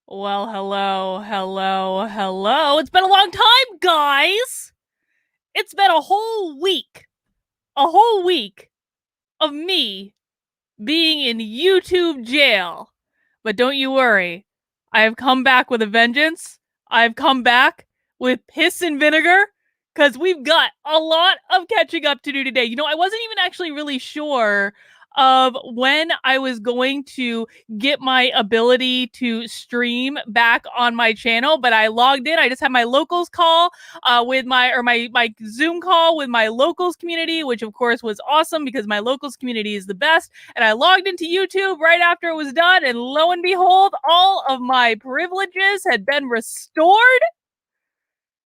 Well, hello. It's been a long time, guys. It's been a whole week of me being in YouTube jail. But don't you worry, I have come back with a vengeance. I've come back with piss and vinegar because we've got a lot of catching up to do today. I wasn't even actually really sure of when I was going to get my ability to stream back on my channel, but I logged in. I just had my locals call with my Zoom call with my locals community, which of course was awesome because my locals community is the best. And I logged into YouTube right after it was done, and lo and behold, all of my privileges had been restored,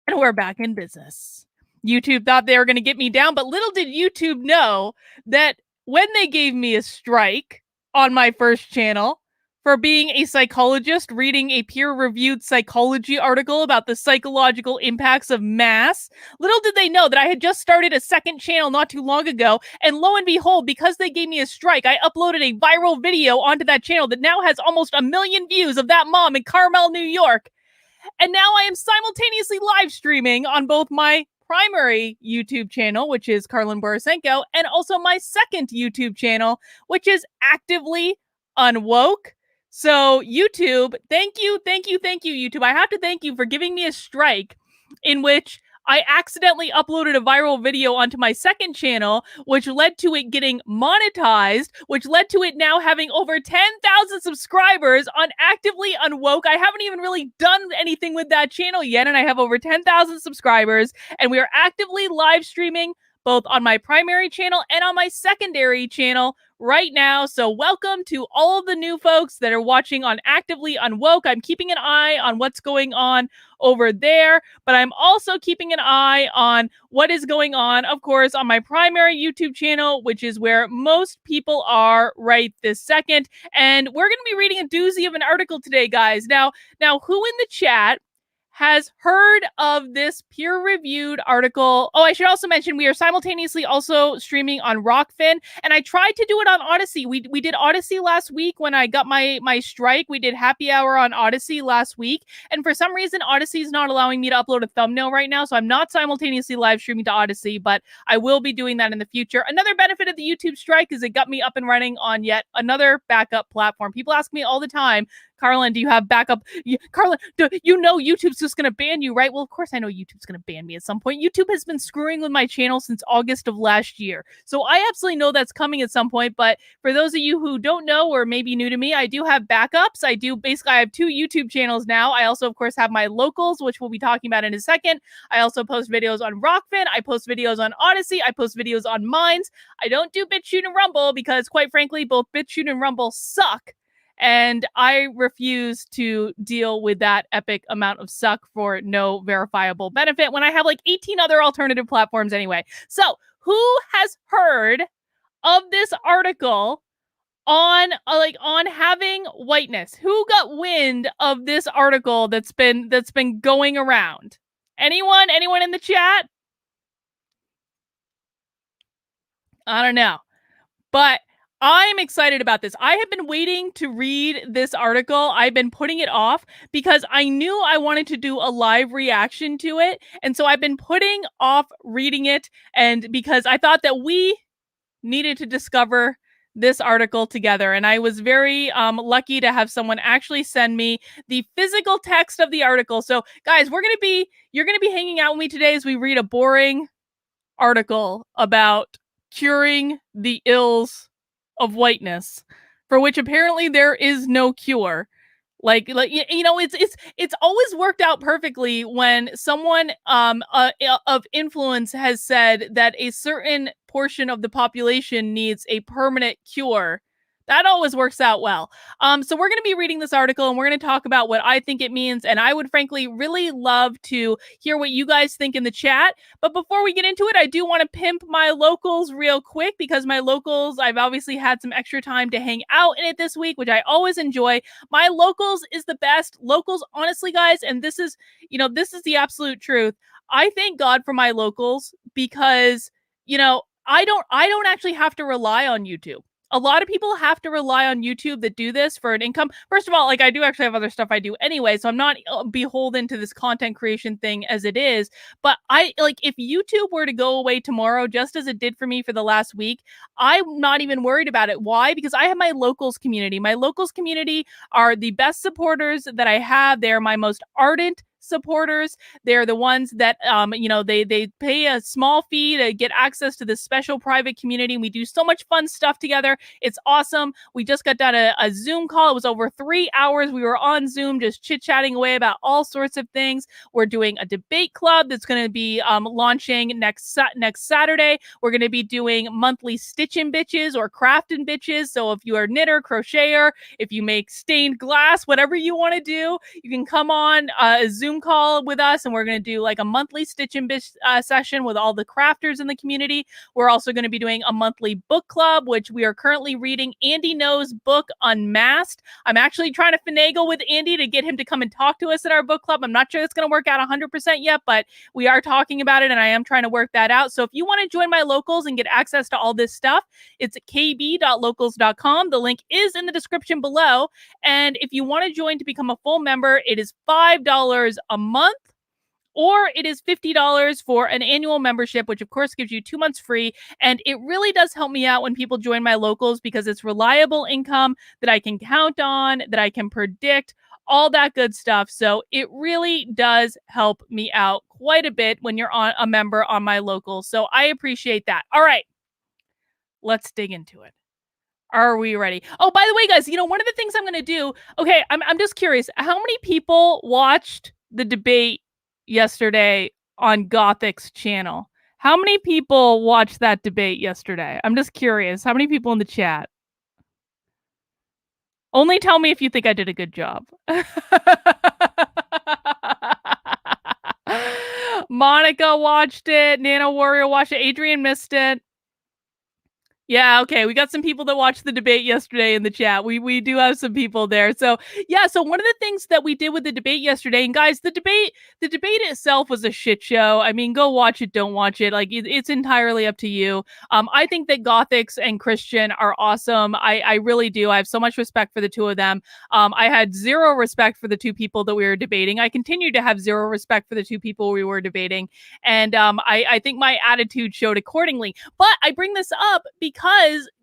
and we're back in business. YouTube thought they were going to get me down, but little did YouTube know that when they gave me a strike on my first channel for being a psychologist reading a peer-reviewed psychology article about the psychological impacts of mass, little did they know that I had just started a second channel not too long ago, and lo and behold, because they gave me a strike, I uploaded a viral video onto that channel that now has almost 1 million views of that mom in Carmel, New York. And now I am simultaneously live streaming on both my primary YouTube channel, which is Karlyn Borysenko, and also my second YouTube channel, which is actively Unwoke. So YouTube, thank you, YouTube. I have to thank you for giving me a strike in which I accidentally uploaded a viral video onto my second channel, which led to it getting monetized, which led to it now having over 10,000 subscribers on Actively Unwoke. I haven't even really done anything with that channel yet, and I have over 10,000 subscribers, and we are actively live streaming both on my primary channel and on my secondary channel right now. So welcome to all of the new folks that are watching on Actively Unwoke. I'm keeping an eye on what's going on over there, but I'm also keeping an eye on what is going on, of course, on my primary YouTube channel, which is where most people are right this second. And we're going to be reading a doozy of an article today, guys. Now, who in the chat has heard of this peer-reviewed article? Oh, I should also mention we are simultaneously also streaming on Rockfin, and I tried to do it on Odyssey. We did Odyssey last week when I got my strike. We did happy hour on Odyssey last week, and for some reason Odyssey is not allowing me to upload a thumbnail right now, so I'm not simultaneously live streaming to Odyssey, but I will be doing that in the future. Another benefit of the YouTube strike is it got me up and running on yet another backup platform. People ask me all the time, Karlyn, do you have backup? Karlyn, YouTube's just going to ban you, right? Well, of course I know YouTube's going to ban me at some point. YouTube has been screwing with my channel since August of last year. So I absolutely know that's coming at some point. But for those of you who don't know or maybe new to me, I do have backups. I have 2 YouTube channels now. I also, of course, have my locals, which we'll be talking about in a second. I also post videos on Rockfin. I post videos on Odyssey. I post videos on Minds. I don't do BitChute and Rumble because, quite frankly, both BitChute and Rumble suck. And I refuse to deal with that epic amount of suck for no verifiable benefit when I have like 18 other alternative platforms anyway. So, who has heard of this article on Having Whiteness? Who got wind of this article that's been going around? Anyone in the chat? I don't know. But I'm excited about this. I have been waiting to read this article. I've been putting it off because I knew I wanted to do a live reaction to it. And so I've been putting off reading it, and because I thought that we needed to discover this article together. And I was very lucky to have someone actually send me the physical text of the article. So guys, you're going to be hanging out with me today as we read a boring article about curing the ills of whiteness, for which apparently there is no cure. It's always worked out perfectly when someone of influence has said that a certain portion of the population needs a permanent cure. That always works out well. So we're going to be reading this article, and we're going to talk about what I think it means. And I would frankly really love to hear what you guys think in the chat. But before we get into it, I do want to pimp my locals real quick, because my locals, I've obviously had some extra time to hang out in it this week, which I always enjoy. My locals is the best. Locals, honestly, guys, and this is the absolute truth. I thank God for my locals because, I don't actually have to rely on YouTube. a lot of people have to rely on YouTube that do this for an income. First of all, like I do actually have other stuff I do anyway, so I'm not beholden to this content creation thing as it is. But I like if YouTube were to go away tomorrow, just as it did for me for the last week, I'm not even worried about it. Why? Because I have my locals community. My locals community are the best supporters that I have. They are my most ardent supporters. They're the ones that they pay a small fee to get access to this special private community. We do so much fun stuff together. It's awesome. We just got done a Zoom call. It was over 3 hours. We were on Zoom just chit-chatting away about all sorts of things. We're doing a debate club that's going to be launching next Saturday. We're going to be doing monthly stitching bitches or crafting bitches. So if you are a knitter, crocheter, if you make stained glass, whatever you want to do, you can come on a Zoom call with us, and we're going to do like a monthly stitch and bitch session with all the crafters in the community. We're also going to be doing a monthly book club, which we are currently reading Andy No's book Unmasked. I'm actually trying to finagle with Andy to get him to come and talk to us at our book club. I'm not sure it's going to work out 100% yet, but we are talking about it, and I am trying to work that out. So if you want to join my locals and get access to all this stuff, it's kb.locals.com. The link is in the description below. And if you want to join to become a full member, it is $5 a month, or it is $50 for an annual membership, which of course gives you 2 months free. And it really does help me out when people join my locals because it's reliable income that I can count on, that I can predict, all that good stuff. So it really does help me out quite a bit when you're a member on my locals. So I appreciate that. All right, let's dig into it. Are we ready? Oh, by the way, guys, one of the things I'm going to do, okay, I'm just curious. How many people watched the debate yesterday on Gothic's channel? How many people watched that debate yesterday? I'm just curious. How many people in the chat? Only tell me if you think I did a good job. Monica watched it. Nano Warrior watched it. Adrian missed it. Yeah, okay. We got some people that watched the debate yesterday in the chat. We do have some people there. So yeah, so one of the things that we did with the debate yesterday, and guys, the debate itself was a shit show. I mean, go watch it, don't watch it. Like it's entirely up to you. I think that Gothics and Christian are awesome. I really do. I have so much respect for the two of them. I had zero respect for the two people that we were debating. I continue to have zero respect for the two people we were debating. And I think my attitude showed accordingly. But I bring this up because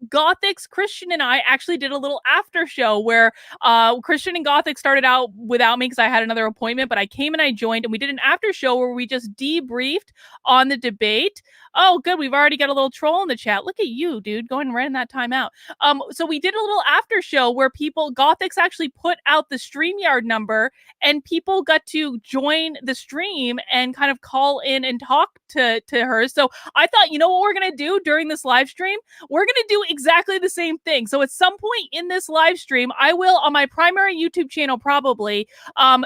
Gothics, Christian, and I actually did a little after show where Christian and Gothic started out without me because I had another appointment, but I came and I joined, and we did an after show where we just debriefed on the debate. Oh, good. We've already got a little troll in the chat. Look at you, dude, going right in that time out. So we did a little after show where Gothics actually put out the StreamYard number, and people got to join the stream and kind of call in and talk to her. So I thought, you know what we're going to do during this live stream? We're going to do exactly the same thing. So at some point in this live stream, I will, on my primary YouTube channel, probably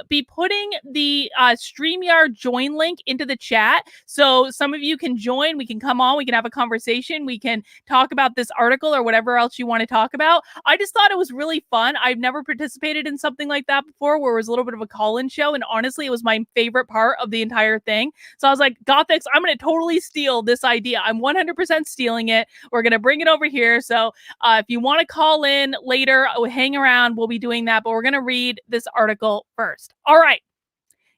be putting the StreamYard join link into the chat. So some of you can join. We can come on. We can have a conversation. We can talk about this article or whatever else you want to talk about. I just thought it was really fun. I've never participated in something like that before where it was a little bit of a call-in show. And honestly, it was my favorite part of the entire thing. So I was like, Gothics, I'm going to totally steal this idea. I'm 100% stealing it. We're going to bring it over here. So if you want to call in later, hang around. We'll be doing that. But we're going to read this article first. All right.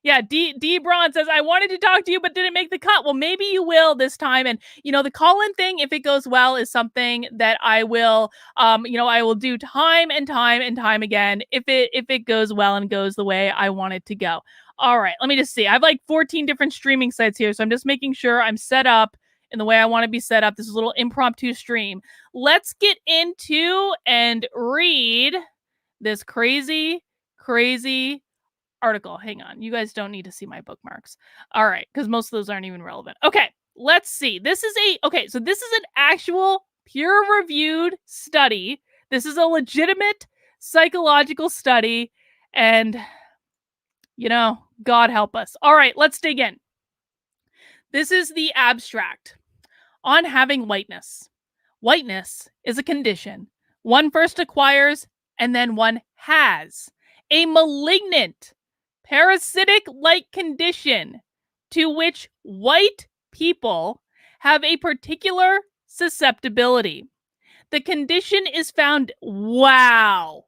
Yeah, D Braun says, I wanted to talk to you, but didn't make the cut. Well, maybe you will this time. And, the call-in thing, if it goes well, is something that I will, I will do time and time and time again if it goes well and goes the way I want it to go. All right, let me just see. I have like 14 different streaming sites here, so I'm just making sure I'm set up in the way I want to be set up. This is a little impromptu stream. Let's get into and read this crazy article. Hang on. You guys don't need to see my bookmarks. All right, because most of those aren't even relevant. Okay, let's see. This is an actual peer-reviewed study. This is a legitimate psychological study, and God help us. All right, let's dig in. This is the abstract on having whiteness. Whiteness is a condition one first acquires and then one has. A malignant, parasitic-like condition to which white people have a particular susceptibility. The condition is found. Wow.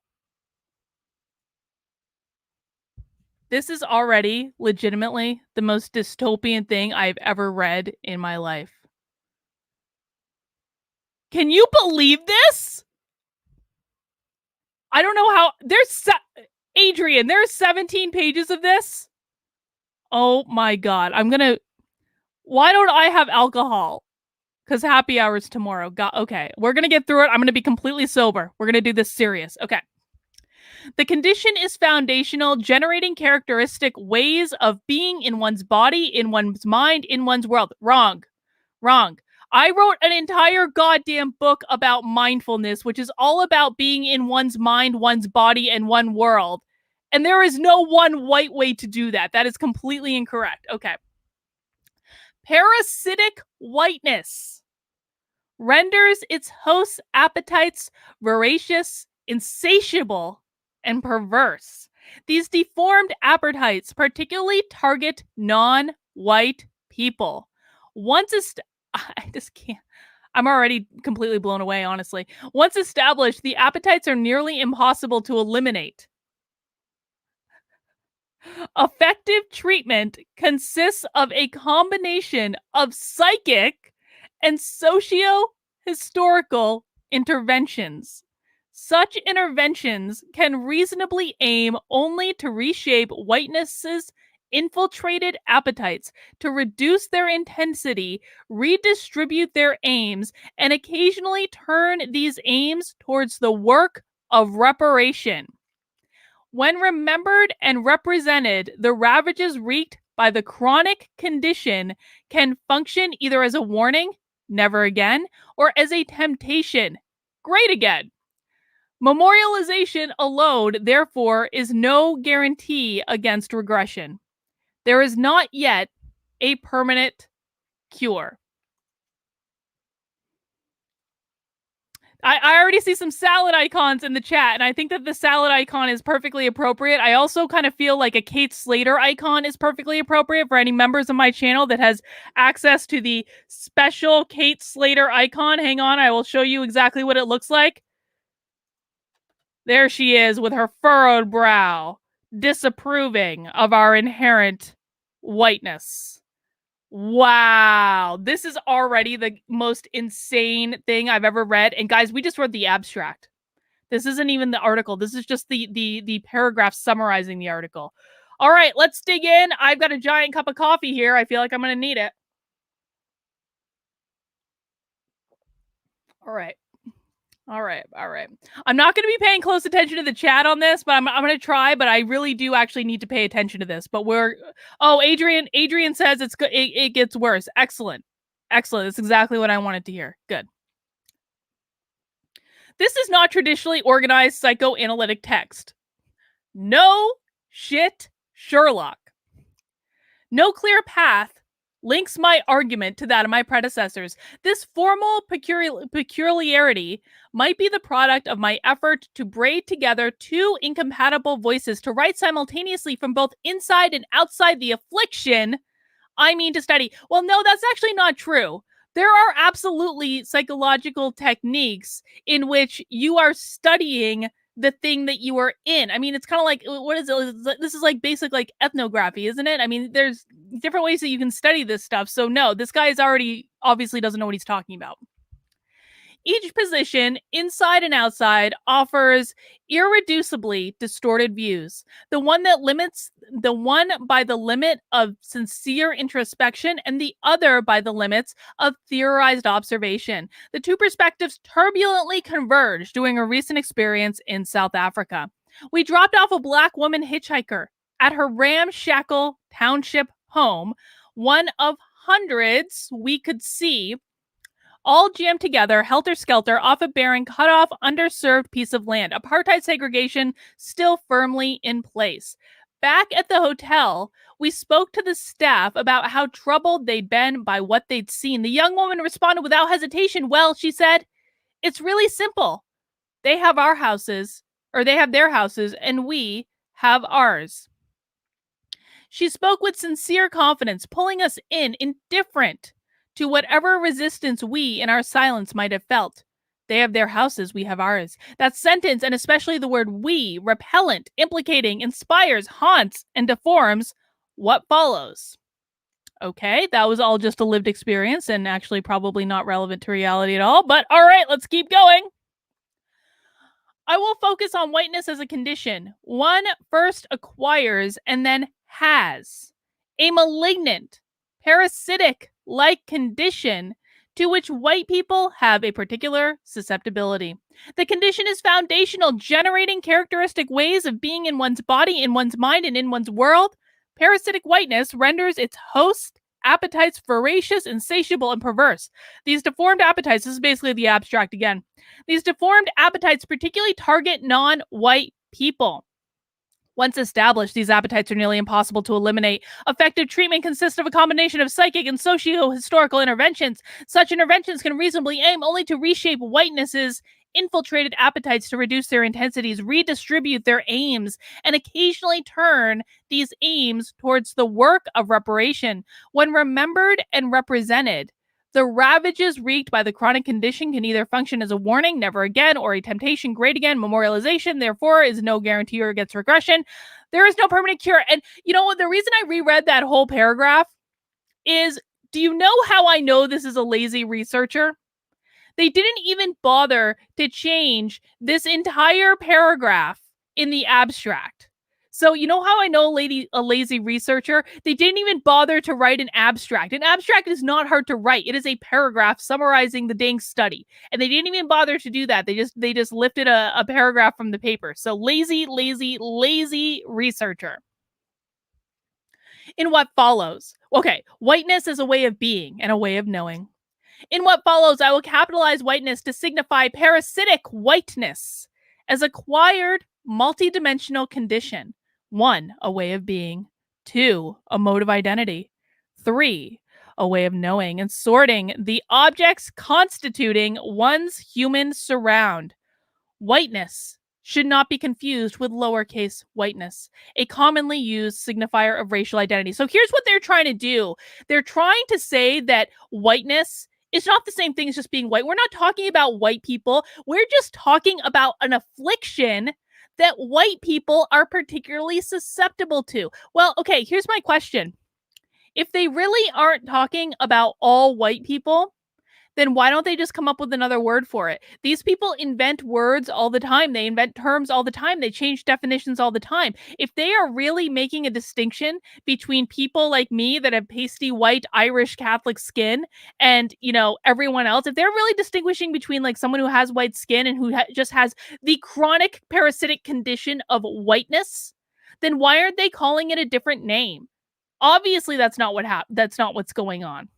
This is already legitimately the most dystopian thing I've ever read in my life. Can you believe this? I don't know how. Adrian, there's 17 pages of this. Oh my God. Why don't I have alcohol? Because happy hour's tomorrow. Okay. We're going to get through it. I'm going to be completely sober. We're going to do this serious. Okay. The condition is foundational, generating characteristic ways of being in one's body, in one's mind, in one's world. Wrong. Wrong. I wrote an entire goddamn book about mindfulness, which is all about being in one's mind, one's body, and one world. And there is no one white way to do that. That is completely incorrect. Okay. Parasitic whiteness renders its host's appetites voracious, insatiable, and perverse. These deformed appetites particularly target non-white people. I just can't. I'm already completely blown away, honestly. Once established, the appetites are nearly impossible to eliminate. Effective treatment consists of a combination of psychic and socio-historical interventions. Such interventions can reasonably aim only to reshape whiteness's infiltrated appetites, to reduce their intensity, redistribute their aims, and occasionally turn these aims towards the work of reparation. When remembered and represented, the ravages wreaked by the chronic condition can function either as a warning, never again, or as a temptation, great again. Memorialization alone, therefore, is no guarantee against regression. There is not yet a permanent cure. I already see some salad icons in the chat, and I think that the salad icon is perfectly appropriate. I also kind of feel like a Kate Slater icon is perfectly appropriate for any members of my channel that has access to the special Kate Slater icon. Hang on, I will show you exactly what it looks like. There she is with her furrowed brow, disapproving of our inherent whiteness. Wow. This is already the most insane thing I've ever read. And guys, we just read the abstract. This isn't even the article. This is just the paragraph summarizing the article. All right, let's dig in. I've got a giant cup of coffee here. I feel like I'm going to need it. All right. All right. I'm not going to be paying close attention to the chat on this, but I'm going to try, but I really do actually need to pay attention to this. But Adrian says it gets worse. Excellent. That's exactly what I wanted to hear. Good. This is not traditionally organized psychoanalytic text. No shit, Sherlock. No clear path links my argument to that of my predecessors. This formal peculiarity might be the product of my effort to braid together two incompatible voices to write simultaneously from both inside and outside the affliction I mean to study. Well, no, that's actually not true. There are absolutely psychological techniques in which you are studying the thing that you are in. I mean, it's kind of like, what is it? This is like basic like ethnography, isn't it? I mean, there's different ways that you can study this stuff. So no, this guy is already obviously doesn't know what he's talking about. Each position, inside and outside, offers irreducibly distorted views. The one by the limit of sincere introspection, and the other by the limits of theorized observation. The two perspectives turbulently converged during a recent experience in South Africa. We dropped off a Black woman hitchhiker at her ramshackle township home, one of hundreds we could see, all jammed together, helter-skelter, off a barren, cut-off, underserved piece of land. Apartheid segregation still firmly in place. Back at the hotel, we spoke to the staff about how troubled they'd been by what they'd seen. The young woman responded without hesitation. Well, she said, it's really simple. They have our houses, or they have their houses, and we have ours. She spoke with sincere confidence, pulling us in, indifferent to whatever resistance we in our silence might have felt. They have their houses, we have ours. That sentence, and especially the word we, repellent, implicating, inspires, haunts, and deforms what follows. Okay, that was all just a lived experience and actually probably not relevant to reality at all, but all right, let's keep going. I will focus on whiteness as a condition. One first acquires and then has a malignant, parasitic like condition to which white people have a particular susceptibility. The condition is foundational, generating characteristic ways of being in one's body, in one's mind, and in one's world. Parasitic whiteness renders its host appetites voracious, insatiable, and perverse. These deformed appetites, this is basically the abstract again. These deformed appetites particularly target non-white people. Once established, these appetites are nearly impossible to eliminate. Effective treatment consists of a combination of psychic and socio-historical interventions. Such interventions can reasonably aim only to reshape whiteness's infiltrated appetites to reduce their intensities, redistribute their aims, and occasionally turn these aims towards the work of reparation. When remembered and represented, the ravages wreaked by the chronic condition can either function as a warning, never again, or a temptation, great again. Memorialization, therefore, is no guarantee or against regression. There is no permanent cure. And you know what? The reason I reread that whole paragraph is, do you know how I know this is a lazy researcher? They didn't even bother to change this entire paragraph in the abstract. So you know how I know a lazy researcher? They didn't even bother to write an abstract. An abstract is not hard to write. It is a paragraph summarizing the dang study. And they didn't even bother to do that. They just lifted a paragraph from the paper. So lazy researcher. In what follows? Okay, whiteness is a way of being and a way of knowing. In what follows, I will capitalize whiteness to signify parasitic whiteness as acquired multidimensional condition. 1, a way of being. 2, a mode of identity. 3, a way of knowing and sorting the objects constituting one's human surround. Whiteness should not be confused with lowercase whiteness, a commonly used signifier of racial identity. So here's what they're trying to do. They're trying to say that whiteness is not the same thing as just being white. We're not talking about white people. We're just talking about an affliction that white people are particularly susceptible to. Well, okay, here's my question. If they really aren't talking about all white people, then why don't they just come up with another word for it? These people invent words all the time. They invent terms all the time. They change definitions all the time. If they are really making a distinction between people like me that have pasty white Irish Catholic skin and, you know, everyone else, if they're really distinguishing between like someone who has white skin and who just has the chronic parasitic condition of whiteness, then why aren't they calling it a different name? Obviously, that's not what's going on.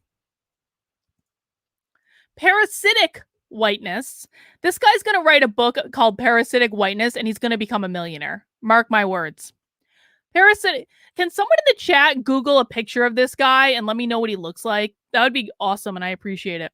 Parasitic whiteness. This guy's going to write a book called Parasitic Whiteness and he's going to become a millionaire. Mark my words. Parasitic. Can someone in the chat Google a picture of this guy and let me know what he looks like? That would be awesome and I appreciate it.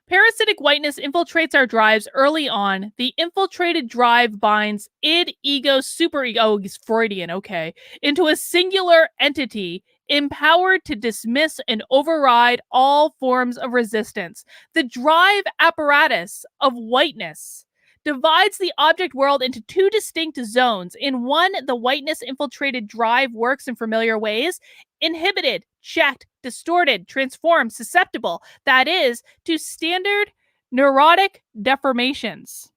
Parasitic whiteness infiltrates our drives early on. The infiltrated drive binds id, ego, superego, oh, he's Freudian, okay, into a singular entity empowered to dismiss and override all forms of resistance. The drive apparatus of whiteness divides the object world into 2 distinct zones. In one, the whiteness infiltrated drive works in familiar ways: inhibited, checked, distorted, transformed, susceptible, that is, to standard neurotic deformations.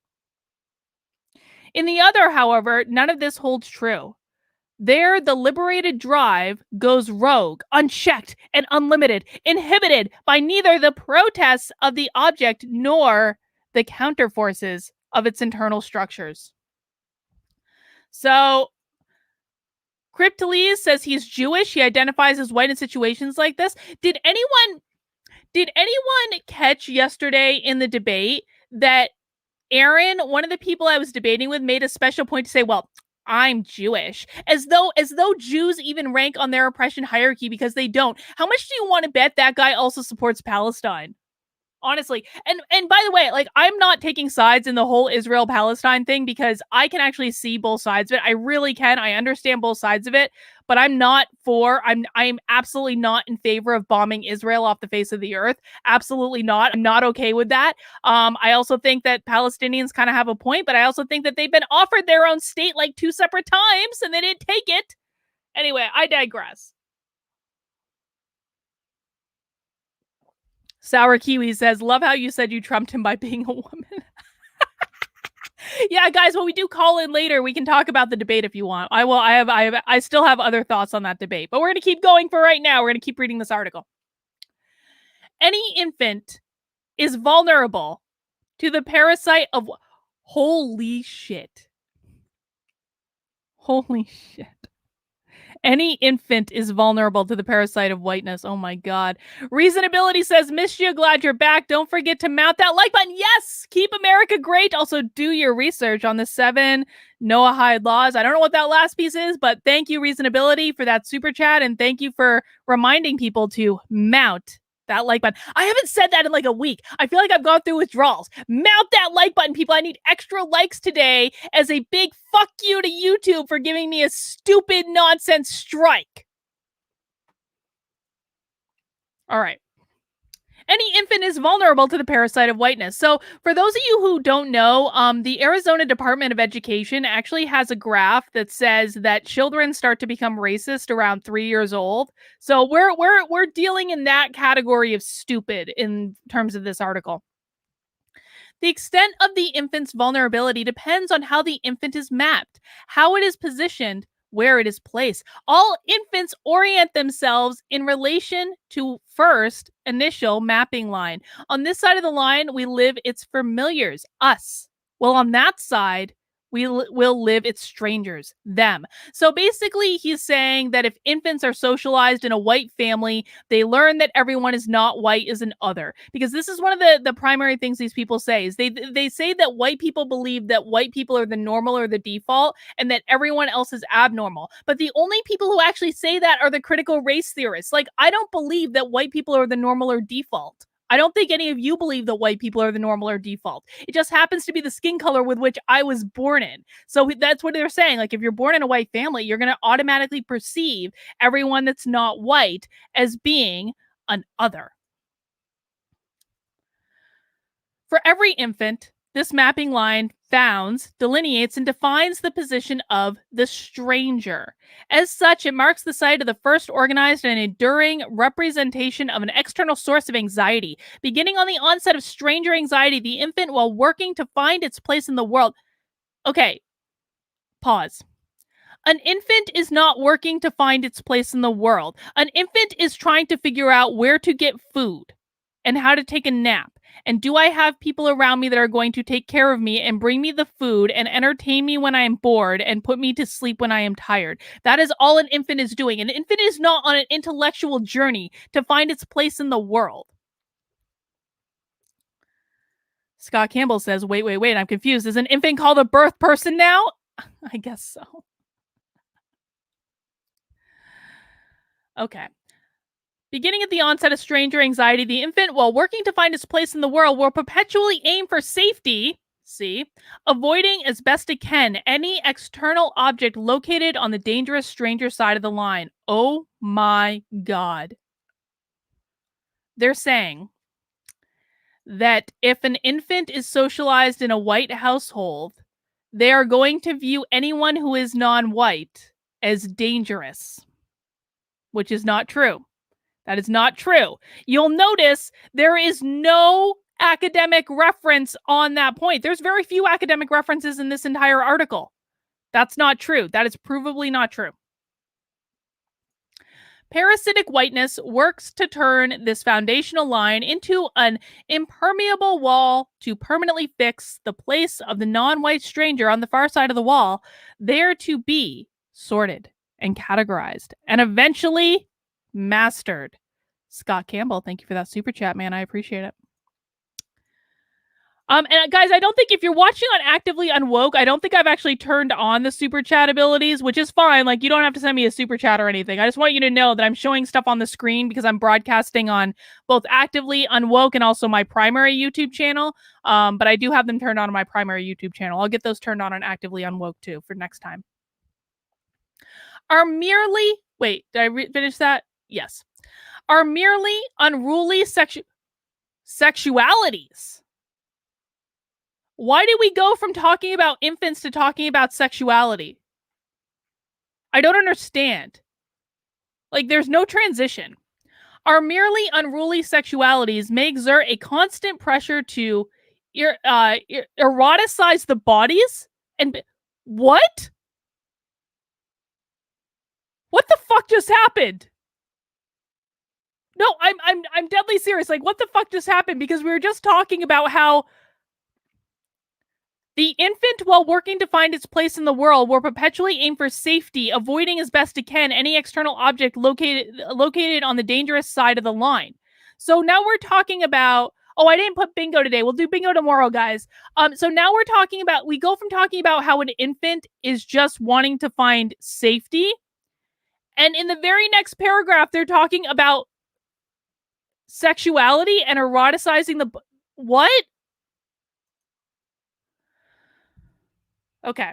In the other, however, none of this holds true. There, the liberated drive goes rogue, unchecked, and unlimited, inhibited by neither the protests of the object nor the counterforces of its internal structures. So, Cryptoles says he's Jewish. He identifies as white in situations like this. Did anyone catch yesterday in the debate that Aaron, one of the people I was debating with, made a special point to say, well, I'm Jewish, as though Jews even rank on their oppression hierarchy, because they don't. How much do you want to bet that guy also supports Palestine? Honestly. And by the way, like, I'm not taking sides in the whole Israel Palestine thing because I can actually see both sides of it. I really can. I understand both sides of it, but I'm absolutely not in favor of bombing Israel off the face of the earth. Absolutely not. I'm not okay with that. I also think that Palestinians kind of have a point, but I also think that they've been offered their own state like 2 separate times and they didn't take it. Anyway, I digress. Sour Kiwi says, love how you said you trumped him by being a woman. Yeah, guys, when we do call in later, we can talk about the debate if you want. I still have other thoughts on that debate, but we're going to keep going for right now. We're going to keep reading this article. Any infant is vulnerable to the parasite of holy shit. Holy shit. Any infant is vulnerable to the parasite of whiteness. Oh my God. Reasonability says, missed you, glad you're back. Don't forget to mount that like button. Yes, keep America great. Also, do your research on the 7 Noahide laws. I don't know what that last piece is, but thank you, Reasonability, for that super chat. And thank you for reminding people to mount that like button. I haven't said that in like a week. I feel like I've gone through withdrawals. Mount that like button, people. I need extra likes today as a big fuck you to YouTube for giving me a stupid nonsense strike. All right. Any infant is vulnerable to the parasite of whiteness. So, for those of you who don't know, the Arizona Department of Education actually has a graph that says that children start to become racist around 3 years old. So, we're dealing in that category of stupid in terms of this article. The extent of the infant's vulnerability depends on how the infant is mapped, how it is positioned, where it is placed. All infants orient themselves in relation to first initial mapping line. On this side of the line, we live its familiars, us. Well, on that side, we will live its strangers, them. So basically, he's saying that if infants are socialized in a white family, they learn that everyone is not white, is an other. Because this is one of the primary things these people say is they say that white people believe that white people are the normal or the default and that everyone else is abnormal. But the only people who actually say that are the critical race theorists. Like, I don't believe that white people are the normal or default. I don't think any of you believe that white people are the normal or default. It just happens to be the skin color with which I was born in. So that's what they're saying. Like, if you're born in a white family, you're going to automatically perceive everyone that's not white as being an other. For every infant, this mapping line founds, delineates, and defines the position of the stranger. As such, it marks the site of the first organized and enduring representation of an external source of anxiety. Beginning on the onset of stranger anxiety, the infant, while working to find its place in the world. Okay, pause. An infant is not working to find its place in the world. An infant is trying to figure out where to get food and how to take a nap. And do I have people around me that are going to take care of me and bring me the food and entertain me when I am bored and put me to sleep when I am tired? That is all an infant is doing. An infant is not on an intellectual journey to find its place in the world. Scott Campbell says, wait, I'm confused. Is an infant called a birth person now? I guess so. Okay. Beginning at the onset of stranger anxiety, the infant, while working to find its place in the world, will perpetually aim for safety, avoiding as best it can any external object located on the dangerous stranger side of the line. Oh my God. They're saying that if an infant is socialized in a white household, they are going to view anyone who is non-white as dangerous, which is not true. That is not true. You'll notice there is no academic reference on that point. There's very few academic references in this entire article. That's not true. That is provably not true. Parasitic whiteness works to turn this foundational line into an impermeable wall to permanently fix the place of the non-white stranger on the far side of the wall, there to be sorted and categorized and eventually mastered. Scott Campbell, thank you for that super chat, man. I appreciate it. And guys, I don't think if you're watching on Actively Unwoke, I don't think I've actually turned on the super chat abilities, which is fine. Like, you don't have to send me a super chat or anything. I just want you to know that I'm showing stuff on the screen because I'm broadcasting on both Actively Unwoke and also my primary YouTube channel. But I do have them turned on my primary YouTube channel. I'll get those turned on Actively Unwoke too for next time. Are merely, wait, did I finish that? Yes. Are merely unruly sexualities. Why did we go from talking about infants to talking about sexuality? I don't understand. Like, there's no transition. Our merely unruly sexualities may exert a constant pressure to eroticize the bodies and what? What the fuck just happened? No, I'm deadly serious. Like, what the fuck just happened? Because we were just talking about how the infant, while working to find its place in the world, will perpetually aim for safety, avoiding as best it can any external object located on the dangerous side of the line. So now we're talking about, oh, I didn't put bingo today. We'll do bingo tomorrow, guys. So now we're talking about, we go from talking about how an infant is just wanting to find safety. And in the very next paragraph, they're talking about sexuality and eroticizing the, what? Okay.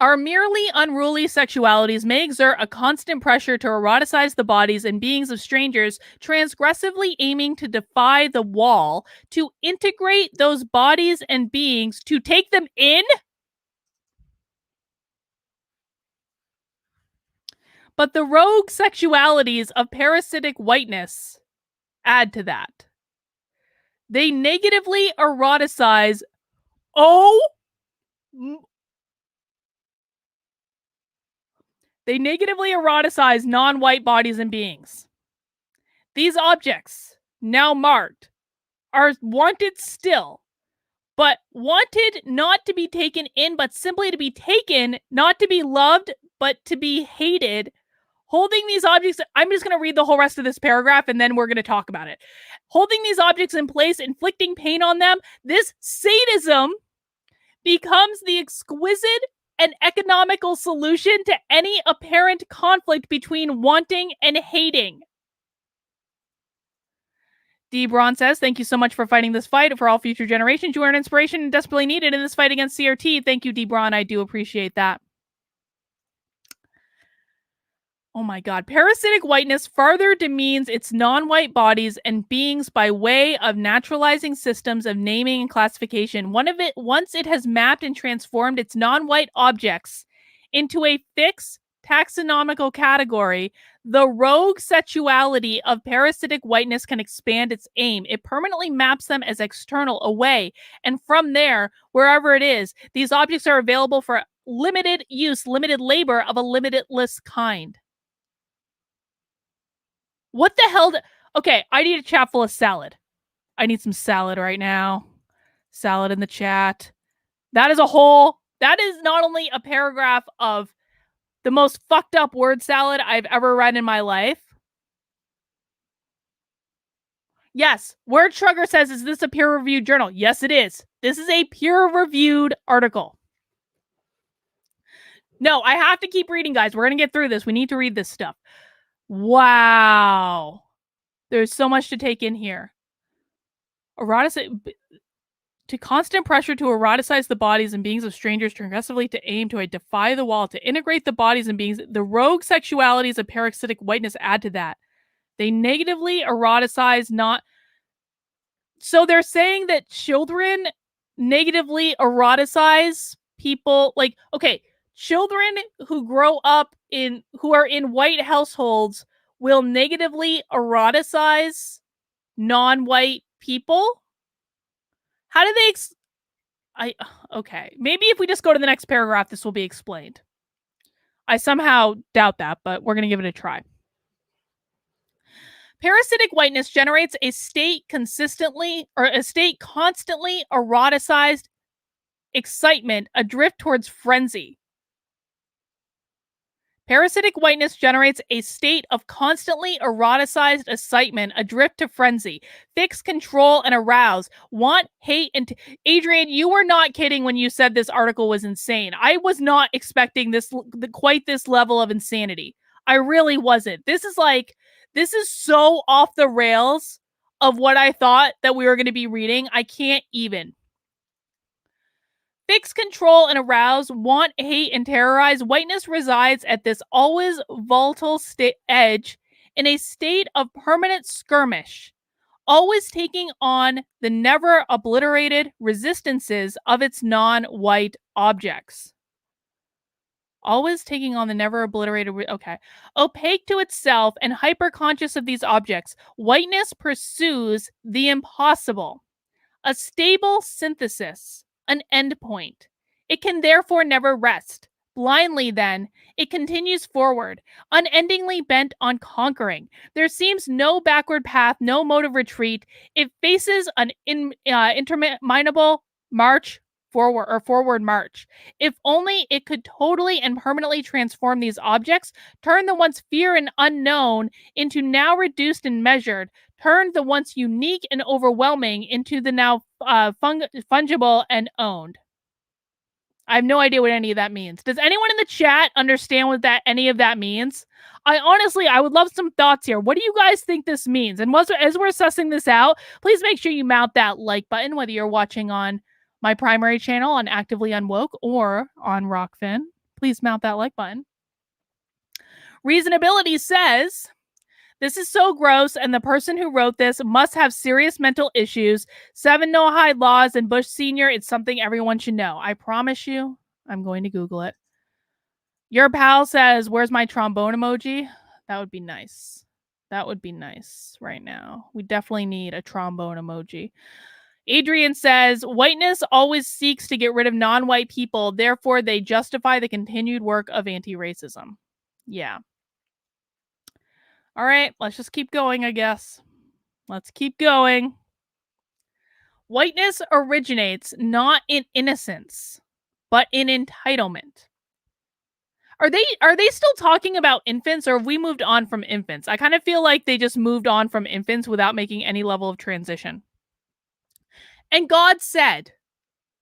Our merely unruly sexualities may exert a constant pressure to eroticize the bodies and beings of strangers, transgressively aiming to defy the wall, to integrate those bodies and beings, to take them in. But the rogue sexualities of parasitic whiteness add to that. They negatively eroticize. They negatively eroticize non-white bodies and beings. These objects, now marked, are wanted still, but wanted not to be taken in, but simply to be taken, not to be loved, but to be hated. Holding these objects, I'm just going to read the whole rest of this paragraph and then we're going to talk about it. Holding these objects in place, inflicting pain on them, this sadism becomes the exquisite and economical solution to any apparent conflict between wanting and hating. D. Braun says, thank you so much for fighting this fight. For all future generations, you are an inspiration and desperately needed in this fight against CRT. Thank you, D. Braun. I do appreciate that. Oh my God. Parasitic whiteness further demeans its non-white bodies and beings by way of naturalizing systems of naming and classification. Once it has mapped and transformed its non-white objects into a fixed taxonomical category, the rogue sexuality of parasitic whiteness can expand its aim. It permanently maps them as external, away, and from there, wherever it is, these objects are available for limited use, limited labor of a limitless kind. What the hell? Okay, I need a chat full of salad. I need some salad right now. Salad in the chat. That is not only a paragraph of the most fucked up word salad I've ever read in my life. Yes, Word Shrugger says, is this a peer-reviewed journal? Yes, it is. This is a peer-reviewed article. No, I have to keep reading, guys. We're going to get through this. We need to read this stuff. Wow. There's so much to take in here. To constant pressure to eroticize the bodies and beings of strangers, to aggressively to aim to defy the wall, to integrate the bodies and beings. The rogue sexualities of parasitic whiteness add to that. They negatively eroticize not. So they're saying that children negatively eroticize people. Like, okay, children who grow up who are in white households will negatively eroticize non-white people. How do they okay. Maybe if we just go to the next paragraph, this will be explained. I somehow doubt that, but we're going to give it a try. Parasitic whiteness generates a state constantly eroticized excitement, adrift towards frenzy. Parasitic whiteness generates a state of constantly eroticized excitement, adrift to frenzy, fix, control, and arouse, want, hate, and Adrian, you were not kidding when you said this article was insane. I was not expecting this quite this level of insanity. I really wasn't. This is so off the rails of what I thought that we were going to be reading. I can't even. Fix, control, and arouse, want, hate, and terrorize. Whiteness resides at this always volatile edge in a state of permanent skirmish, always taking on the never obliterated resistances of its non-white objects. Always taking on the never obliterated. Okay. Opaque to itself and hyper-conscious of these objects, whiteness pursues the impossible. A stable synthesis, an endpoint. It can therefore never rest. Blindly, then, it continues forward, unendingly bent on conquering. There seems no backward path, no mode of retreat. It faces an interminable march forward march. If only it could totally and permanently transform these objects, turn the once fear and unknown into now reduced and measured, turn the once unique and overwhelming into the now fungible and owned. I have no idea what any of that means. Does anyone in the chat understand what any of that means? I would love some thoughts here. What do you guys think this means? And as we're sussing this out, please make sure you mount that like button, whether you're watching on my primary channel on Actively Unwoke or on Rockfin. Please mount that like button. Reasonability says, this is so gross, and the person who wrote this must have serious mental issues. 7 no-hide laws and Bush Sr. It's something everyone should know. I promise you, I'm going to Google it. Your pal says, where's my trombone emoji? That would be nice. That would be nice right now. We definitely need a trombone emoji. Adrian says, whiteness always seeks to get rid of non-white people. Therefore, they justify the continued work of anti-racism. Yeah. All right, let's just keep going, I guess. Let's keep going. Whiteness originates not in innocence, but in entitlement. Are they still talking about infants, or have we moved on from infants? I kind of feel like they just moved on from infants without making any level of transition. And God said,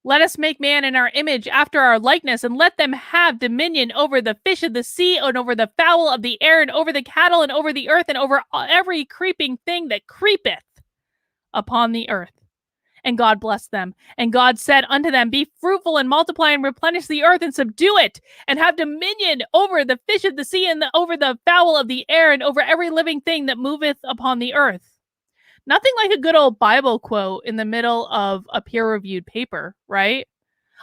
let us make man in our image after our likeness, and let them have dominion over the fish of the sea, and over the fowl of the air, and over the cattle, and over the earth, and over every creeping thing that creepeth upon the earth. And God blessed them. And God said unto them, be fruitful and multiply and replenish the earth and subdue it, and have dominion over the fish of the sea, and over the fowl of the air, and over every living thing that moveth upon the earth. Nothing like a good old Bible quote in the middle of a peer-reviewed paper, right?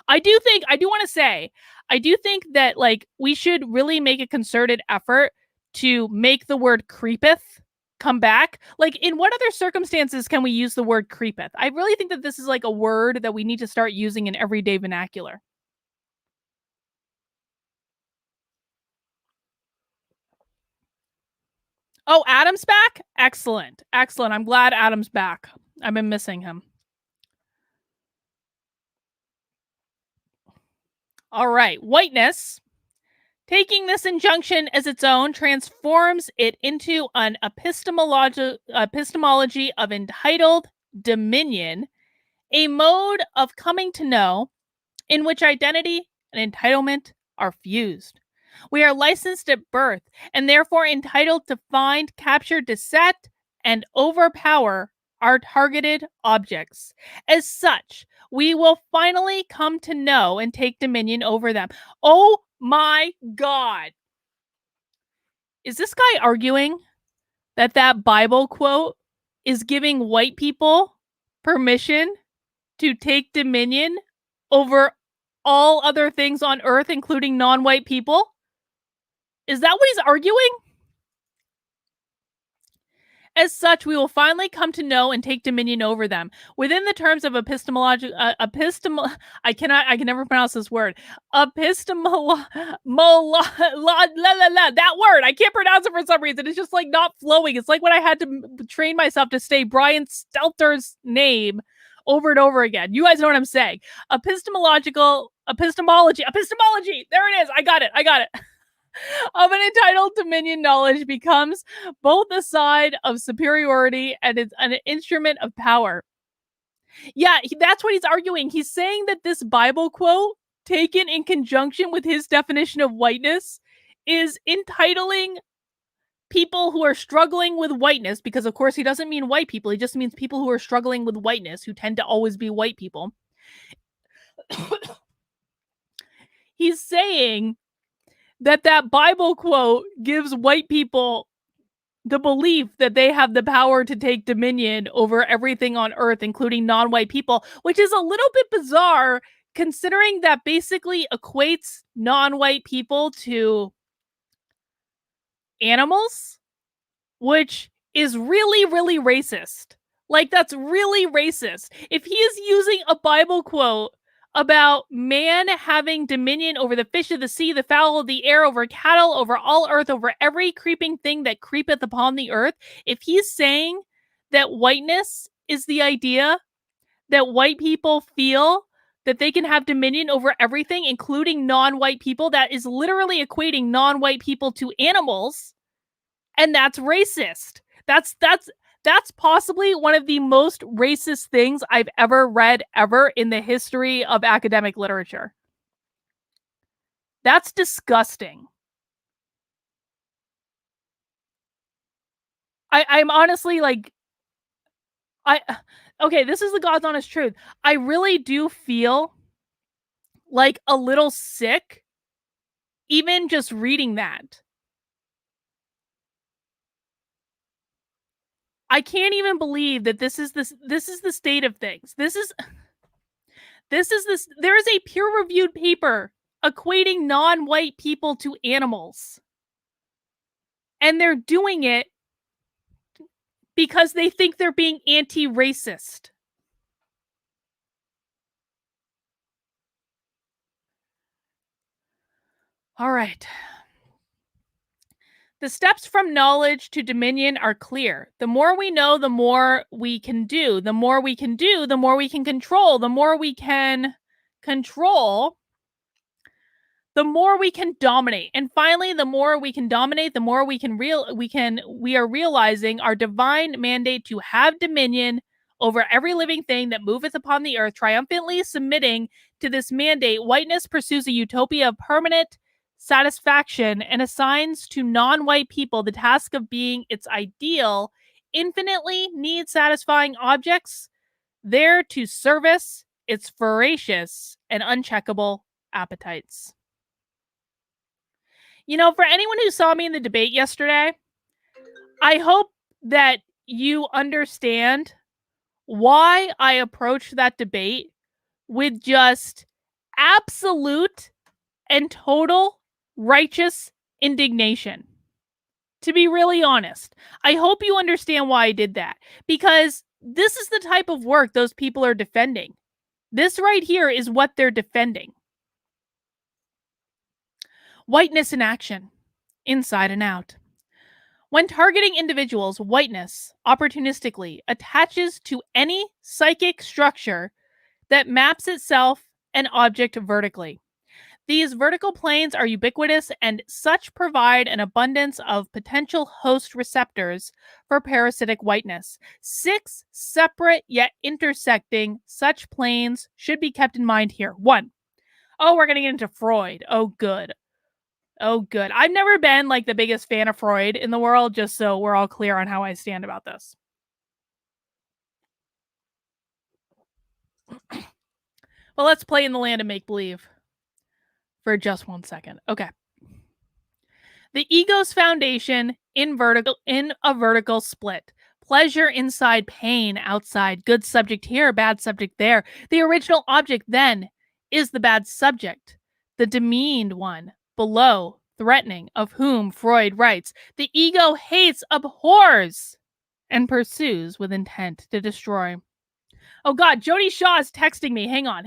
I do want to say, I do think that like we should really make a concerted effort to make the word creepeth come back. Like, in what other circumstances can we use the word creepeth? I really think that this is like a word that we need to start using in everyday vernacular. Oh, Adam's back? Excellent. Excellent. I'm glad Adam's back. I've been missing him. All right. Whiteness, taking this injunction as its own, transforms it into an epistemology of entitled dominion, a mode of coming to know in which identity and entitlement are fused. We are licensed at birth and therefore entitled to find, capture, dissect, and overpower our targeted objects. As such, we will finally come to know and take dominion over them. Oh my God. Is this guy arguing that Bible quote is giving white people permission to take dominion over all other things on earth, including non-white people? Is that what he's arguing? As such, we will finally come to know and take dominion over them within the terms of epistemology. I can never pronounce this word. That word, I can't pronounce it for some reason. It's just like not flowing. It's like when I had to train myself to say Brian Stelter's name over and over again. You guys know what I'm saying. Epistemology. There it is. I got it. of an entitled dominion knowledge becomes both a sign of superiority and it's an instrument of power. Yeah, that's what he's arguing. He's saying that this Bible quote, taken in conjunction with his definition of whiteness, is entitling people who are struggling with whiteness, because of course he doesn't mean white people, he just means people who are struggling with whiteness, who tend to always be white people. He's saying that Bible quote gives white people the belief that they have the power to take dominion over everything on earth, including non-white people, which is a little bit bizarre considering that basically equates non-white people to animals, which is really, really racist. Like, that's really racist. If he is using a Bible quote about man having dominion over the fish of the sea, the fowl of the air, over cattle, over all earth, over every creeping thing that creepeth upon the earth, if he's saying that whiteness is the idea that white people feel that they can have dominion over everything, including non-white people, that is literally equating non-white people to animals, and that's racist. That's possibly one of the most racist things I've ever read ever in the history of academic literature. That's disgusting. I'm honestly like, okay, this is the God's honest truth. I really do feel like a little sick even just reading that. I can't even believe that this is the state of things. There is a peer-reviewed paper equating non-white people to animals. And they're doing it because they think they're being anti-racist. All right. The steps from knowledge to dominion are clear. The more we know, the more we can do. The more we can do, the more we can control. The more we can control, the more we can dominate. And finally, the more we can dominate, the more we are realizing our divine mandate to have dominion over every living thing that moveth upon the earth. Triumphantly submitting to this mandate, whiteness pursues a utopia of permanent satisfaction and assigns to non-white people the task of being its ideal, infinitely need-satisfying objects there to service its voracious and uncheckable appetites. You know, for anyone who saw me in the debate yesterday, I hope that you understand why I approached that debate with just absolute and total righteous indignation. To be really honest, I hope you understand why I did that, because this is the type of work those people are defending. This right here is what they're defending. Whiteness in action, inside and out. When targeting individuals, whiteness opportunistically attaches to any psychic structure that maps itself an object vertically. These vertical planes are ubiquitous and such provide an abundance of potential host receptors for parasitic whiteness. 6 separate yet intersecting such planes should be kept in mind here. 1. Oh, we're going to get into Freud. Oh, good. Oh, good. I've never been like the biggest fan of Freud in the world, just so we're all clear on how I stand about this. Well, let's play in the land of make-believe for just 1 second. Okay. The ego's foundation in a vertical split. Pleasure inside, pain outside. Good subject here, bad subject there. The original object then is the bad subject, the demeaned one below, threatening, of whom Freud writes, the ego hates, abhors, and pursues with intent to destroy. Oh God, Jody Shaw is texting me. Hang on.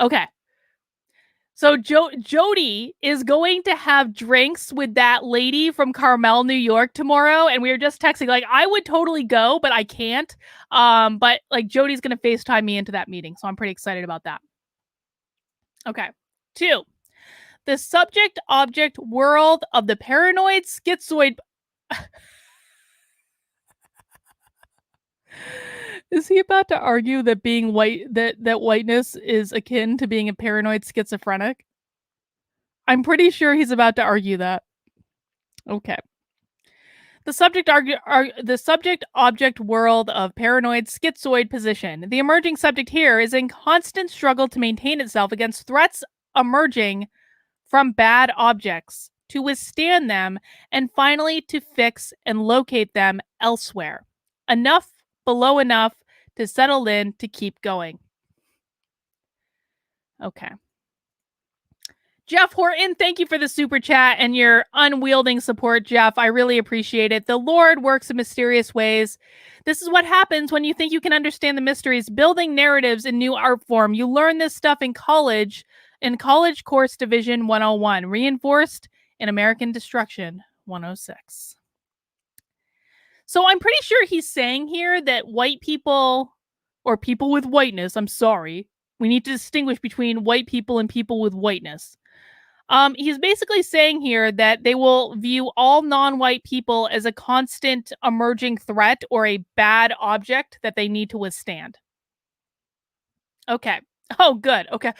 Okay. So Jody is going to have drinks with that lady from Carmel, New York tomorrow, and we were just texting. Like, I would totally go, but I can't. But like Jody's gonna FaceTime me into that meeting, so I'm pretty excited about that. Okay. 2. The subject-object world of the paranoid schizoid. Is he about to argue that being white, that whiteness is akin to being a paranoid schizophrenic? I'm pretty sure he's about to argue that. Okay. The subject-object world of paranoid schizoid position. The emerging subject here is in constant struggle to maintain itself against threats emerging from bad objects, to withstand them, and finally to fix and locate them elsewhere. Enough below enough to settle in to keep going. Okay. Jeff Horton, thank you for the super chat and your unwielding support, Jeff. I really appreciate it. The Lord works in mysterious ways. This is what happens when you think you can understand the mysteries, building narratives in new art form. You learn this stuff in college course division 101, reinforced in American Destruction 106. So I'm pretty sure he's saying here that white people, or people with whiteness, I'm sorry, we need to distinguish between white people and people with whiteness. He's basically saying here that they will view all non-white people as a constant emerging threat or a bad object that they need to withstand. Okay. Oh, good. Okay.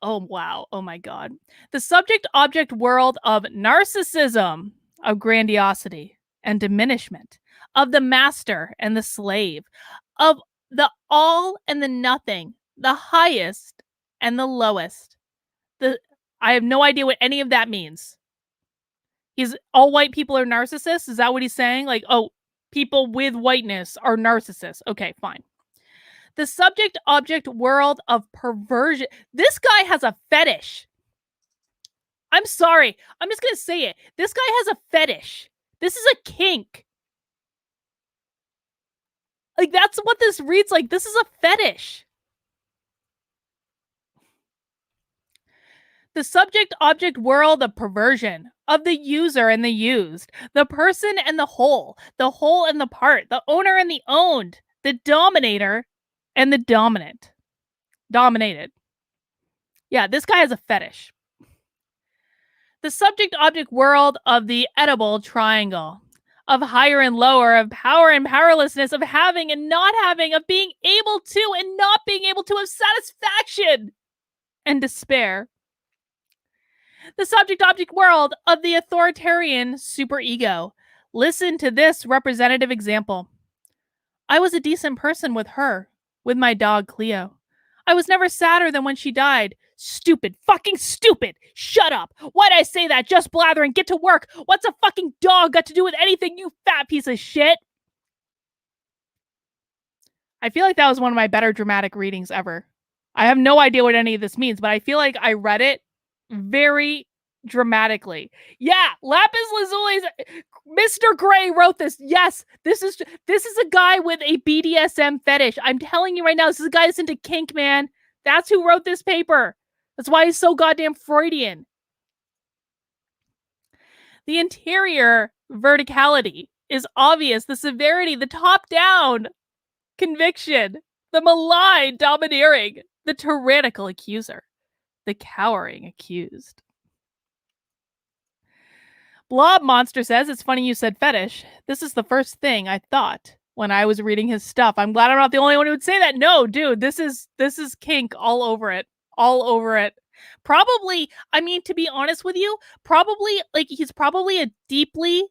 Oh, wow. Oh, my God. The subject-object world of narcissism, of grandiosity and diminishment, of the master and the slave, of the all and the nothing, the highest and the lowest. I have no idea what any of that means. All white people are narcissists? Is that what he's saying? Like, oh, people with whiteness are narcissists. Okay, fine. The subject-object world of perversion. This guy has a fetish. I'm sorry. I'm just going to say it. This guy has a fetish. This is a kink. Like, that's what this reads like. This is a fetish. The subject-object world of perversion, of the user and the used, the person and the whole and the part, the owner and the owned, the dominator and the dominant. Dominated. Yeah, this guy has a fetish. The subject-object world of the edible triangle, of higher and lower, of power and powerlessness, of having and not having, of being able to and not being able to, of satisfaction and despair. The subject-object world of the authoritarian superego. Listen to this representative example. I was a decent person with her, with my dog Cleo. I was never sadder than when she died. Stupid, fucking stupid. Shut up. Why'd I say that? Just blathering. Get to work. What's a fucking dog got to do with anything, you fat piece of shit? I feel like that was one of my better dramatic readings ever. I have no idea what any of this means, but I feel like I read it very dramatically. Yeah, Lapis Lazuli's Mr. Gray wrote this. Yes, this is a guy with a BDSM fetish. I'm telling you right now, this is a guy that's into kink, man. That's who wrote this paper. That's why he's so goddamn Freudian. The interior verticality is obvious. The severity, the top-down conviction, the malign domineering, the tyrannical accuser, the cowering accused. Blob Monster says, it's funny you said fetish. This is the first thing I thought when I was reading his stuff. I'm glad I'm not the only one who would say that. No, dude, this is kink all over it. All over it. Probably, I mean, to be honest with you, probably, like, he's probably a deeply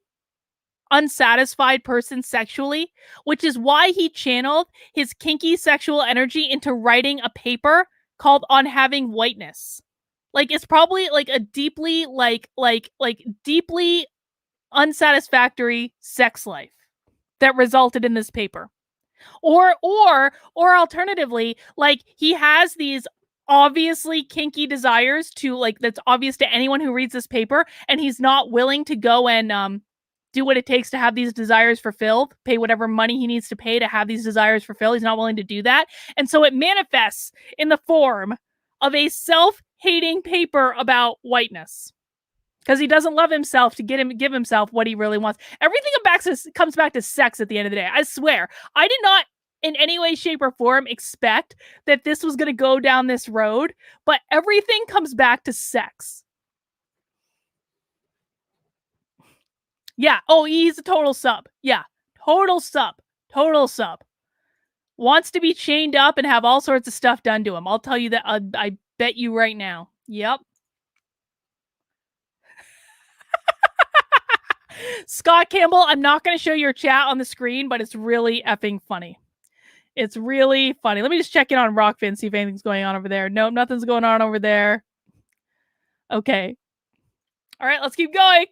unsatisfied person sexually, which is why he channeled his kinky sexual energy into writing a paper called On Having Whiteness. Like, it's probably like a deeply deeply unsatisfactory sex life that resulted in this paper. Or alternatively, like, he has these obviously kinky desires to, like, that's obvious to anyone who reads this paper, and he's not willing to go and do what it takes to have these desires fulfilled, pay whatever money he needs to pay to have these desires fulfilled. He's not willing to do that. And so it manifests in the form of a self-hating paper about whiteness. Because he doesn't love himself to give himself what he really wants. Everything comes back to sex at the end of the day. I swear. I did not in any way, shape, or form expect that this was going to go down this road, but everything comes back to sex. Yeah. Oh, he's a total sub. Yeah. Total sub. Total sub. Wants to be chained up and have all sorts of stuff done to him. I'll tell you that. I bet you right now. Yep. Scott Campbell, I'm not going to show your chat on the screen, but it's really effing funny. It's really funny. Let me just check in on Rockfin, see if anything's going on over there. Nope, nothing's going on over there. Okay. All right, let's keep going.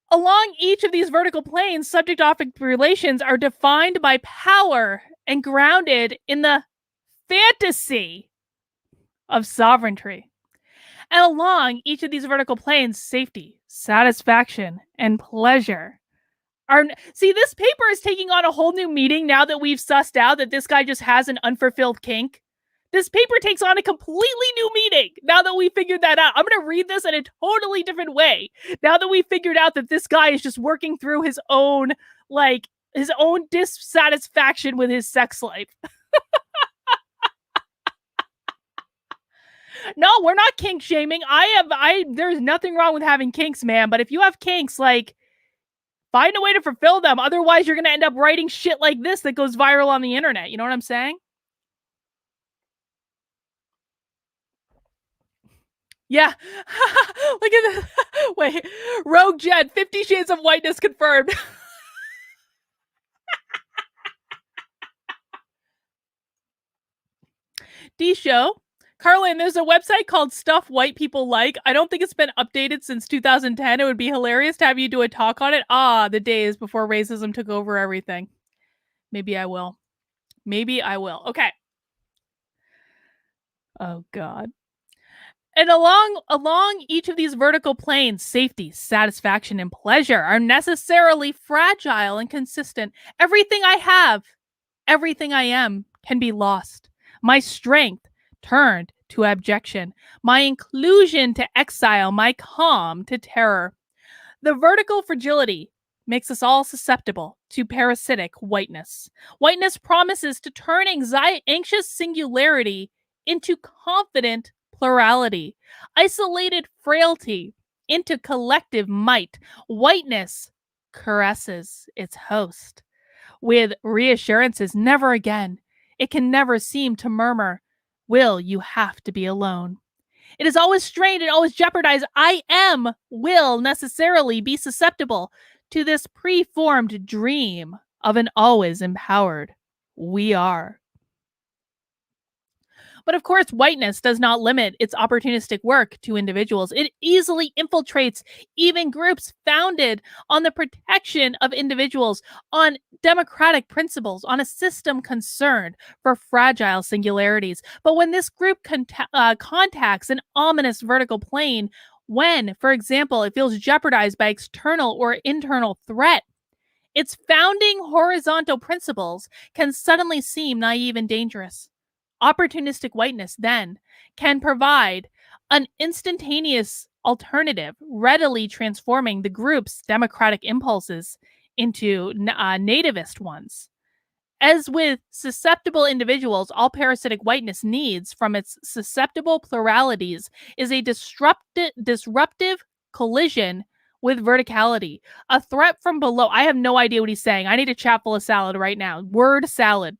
Along each of these vertical planes, subject-object relations are defined by power and grounded in the fantasy of sovereignty. And along each of these vertical planes, safety, satisfaction, and pleasure are. See, this paper is taking on a whole new meaning now that we've sussed out that this guy just has an unfulfilled kink. This paper takes on a completely new meaning now that we figured that out. I'm going to read this in a totally different way now that we figured out that this guy is just working through his own dissatisfaction with his sex life. No, we're not kink shaming. There's nothing wrong with having kinks, man. But if you have kinks, like, find a way to fulfill them. Otherwise, you're going to end up writing shit like this that goes viral on the internet. You know what I'm saying? Yeah. Look at this. Wait. Rogue Jen, 50 Shades of Whiteness confirmed. D-Show. Karlyn, there's a website called Stuff White People Like. I don't think it's been updated since 2010. It would be hilarious to have you do a talk on it. Ah, the days before racism took over everything. Maybe I will. Maybe I will. Okay. Oh, God. And along each of these vertical planes, safety, satisfaction, and pleasure are necessarily fragile and consistent. Everything I have, everything I am can be lost. My strength turned to abjection. My inclusion to exile. My calm to terror. The vertical fragility makes us all susceptible to parasitic whiteness. Whiteness promises to turn anxious singularity into confident plurality, isolated frailty into collective might. Whiteness caresses its host with reassurances never again. It can never seem to murmur, "Will, you have to be alone." It is always strained and always jeopardized. Will necessarily be susceptible to this preformed dream of an always empowered we are. But of course, whiteness does not limit its opportunistic work to individuals. It easily infiltrates even groups founded on the protection of individuals, on democratic principles, on a system concerned for fragile singularities. But when this group contacts an ominous vertical plane, when, for example, it feels jeopardized by external or internal threat, its founding horizontal principles can suddenly seem naive and dangerous. Opportunistic whiteness then can provide an instantaneous alternative, readily transforming the group's democratic impulses into nativist ones. As with susceptible individuals, all parasitic whiteness needs from its susceptible pluralities is a disruptive collision with verticality, a threat from below. I have no idea what he's saying. I need a chat full of salad right now. Word salad.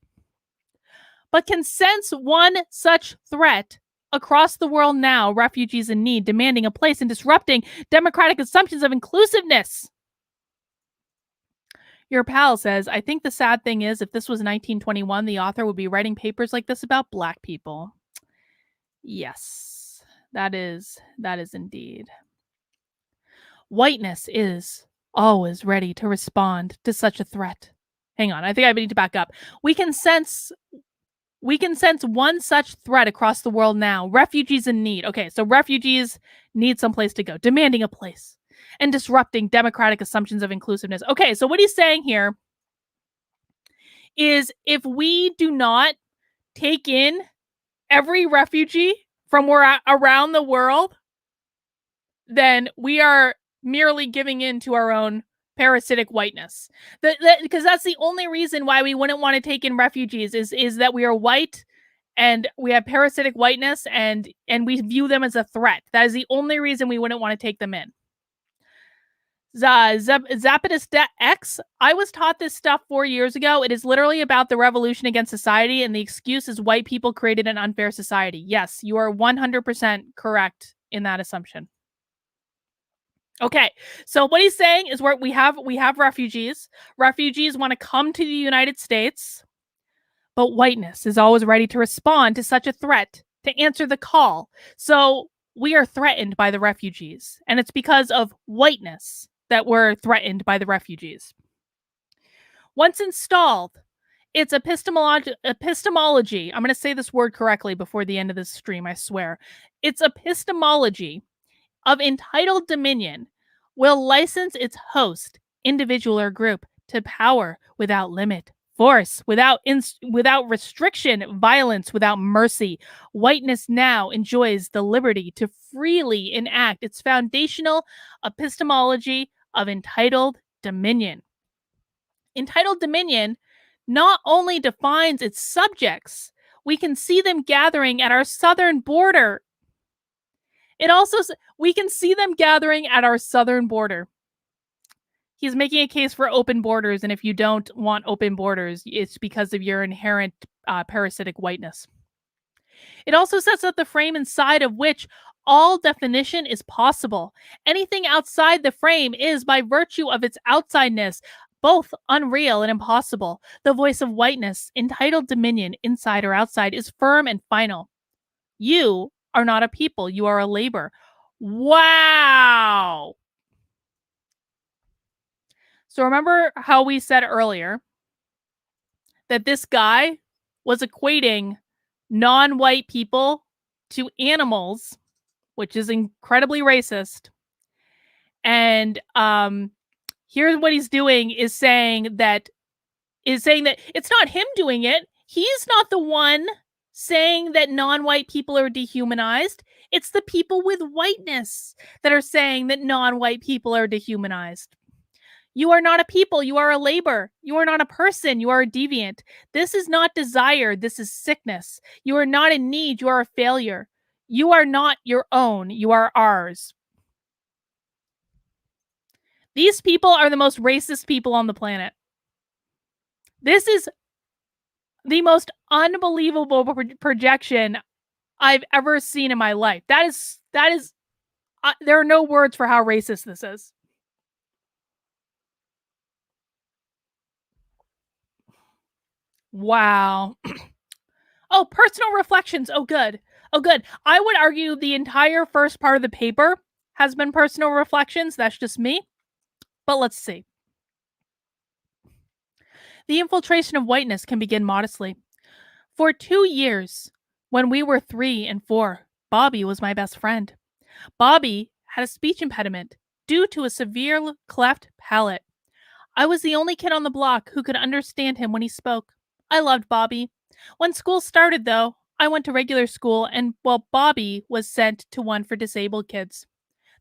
But can sense one such threat across the world now, refugees in need, demanding a place and disrupting democratic assumptions of inclusiveness. Your pal says, I think the sad thing is if this was 1921, the author would be writing papers like this about Black people. Yes, that is indeed. Whiteness is always ready to respond to such a threat. Hang on, I think I need to back up. We can sense one such threat across the world now. Refugees in need. Okay, so refugees need some place to go, demanding a place and disrupting democratic assumptions of inclusiveness. Okay, so what he's saying here is if we do not take in every refugee from around the world, then we are merely giving in to our own parasitic whiteness. Because that's the only reason why we wouldn't want to take in refugees is that we are white and we have parasitic whiteness and we view them as a threat. That is the only reason we wouldn't want to take them in. Zapadus X. I was taught this stuff 4 years ago. It is literally about the revolution against society, and the excuse is white people created an unfair society. Yes, you are 100% correct in that assumption. Okay, so what he's saying is we have refugees. Refugees want to come to the United States, but whiteness is always ready to respond to such a threat, to answer the call. So we are threatened by the refugees, and it's because of whiteness that we're threatened by the refugees. Once installed, it's epistemology. I'm going to say this word correctly before the end of this stream, I swear. It's epistemology of entitled dominion will license its host, individual or group, to power without limit, force, without restriction, violence, without mercy. Whiteness now enjoys the liberty to freely enact its foundational epistemology of entitled dominion. Entitled dominion not only defines its subjects, we can see them gathering at our southern border. We can see them gathering at our southern border. He's making a case for open borders, and if you don't want open borders, it's because of your inherent parasitic whiteness. It also sets up the frame inside of which all definition is possible. Anything outside the frame is, by virtue of its outsideness, both unreal and impossible. The voice of whiteness, entitled dominion, inside or outside, is firm and final. You are not a people, you are a labor. Wow! So remember how we said earlier that this guy was equating non-white people to animals, which is incredibly racist. And here's what he's doing is saying that it's not him doing it. He's not the one saying that non-white people are dehumanized. It's the people with whiteness that are saying that non-white people are dehumanized. You are not a people. You are a labor. You are not a person. You are a deviant. This is not desire. This is sickness. You are not in need. You are a failure. You are not your own. You are ours. These people are the most racist people on the planet. This is the most unbelievable projection I've ever seen in my life. That is, there are no words for how racist this is. Wow. Oh, personal reflections. Oh, good. Oh, good. I would argue the entire first part of the paper has been personal reflections. That's just me. But let's see. The infiltration of whiteness can begin modestly. For 2 years, when we were 3 and 4, Bobby was my best friend. Bobby had a speech impediment due to a severe cleft palate. I was the only kid on the block who could understand him when he spoke. I loved Bobby. When school started, though, I went to regular school, and, well, Bobby was sent to one for disabled kids.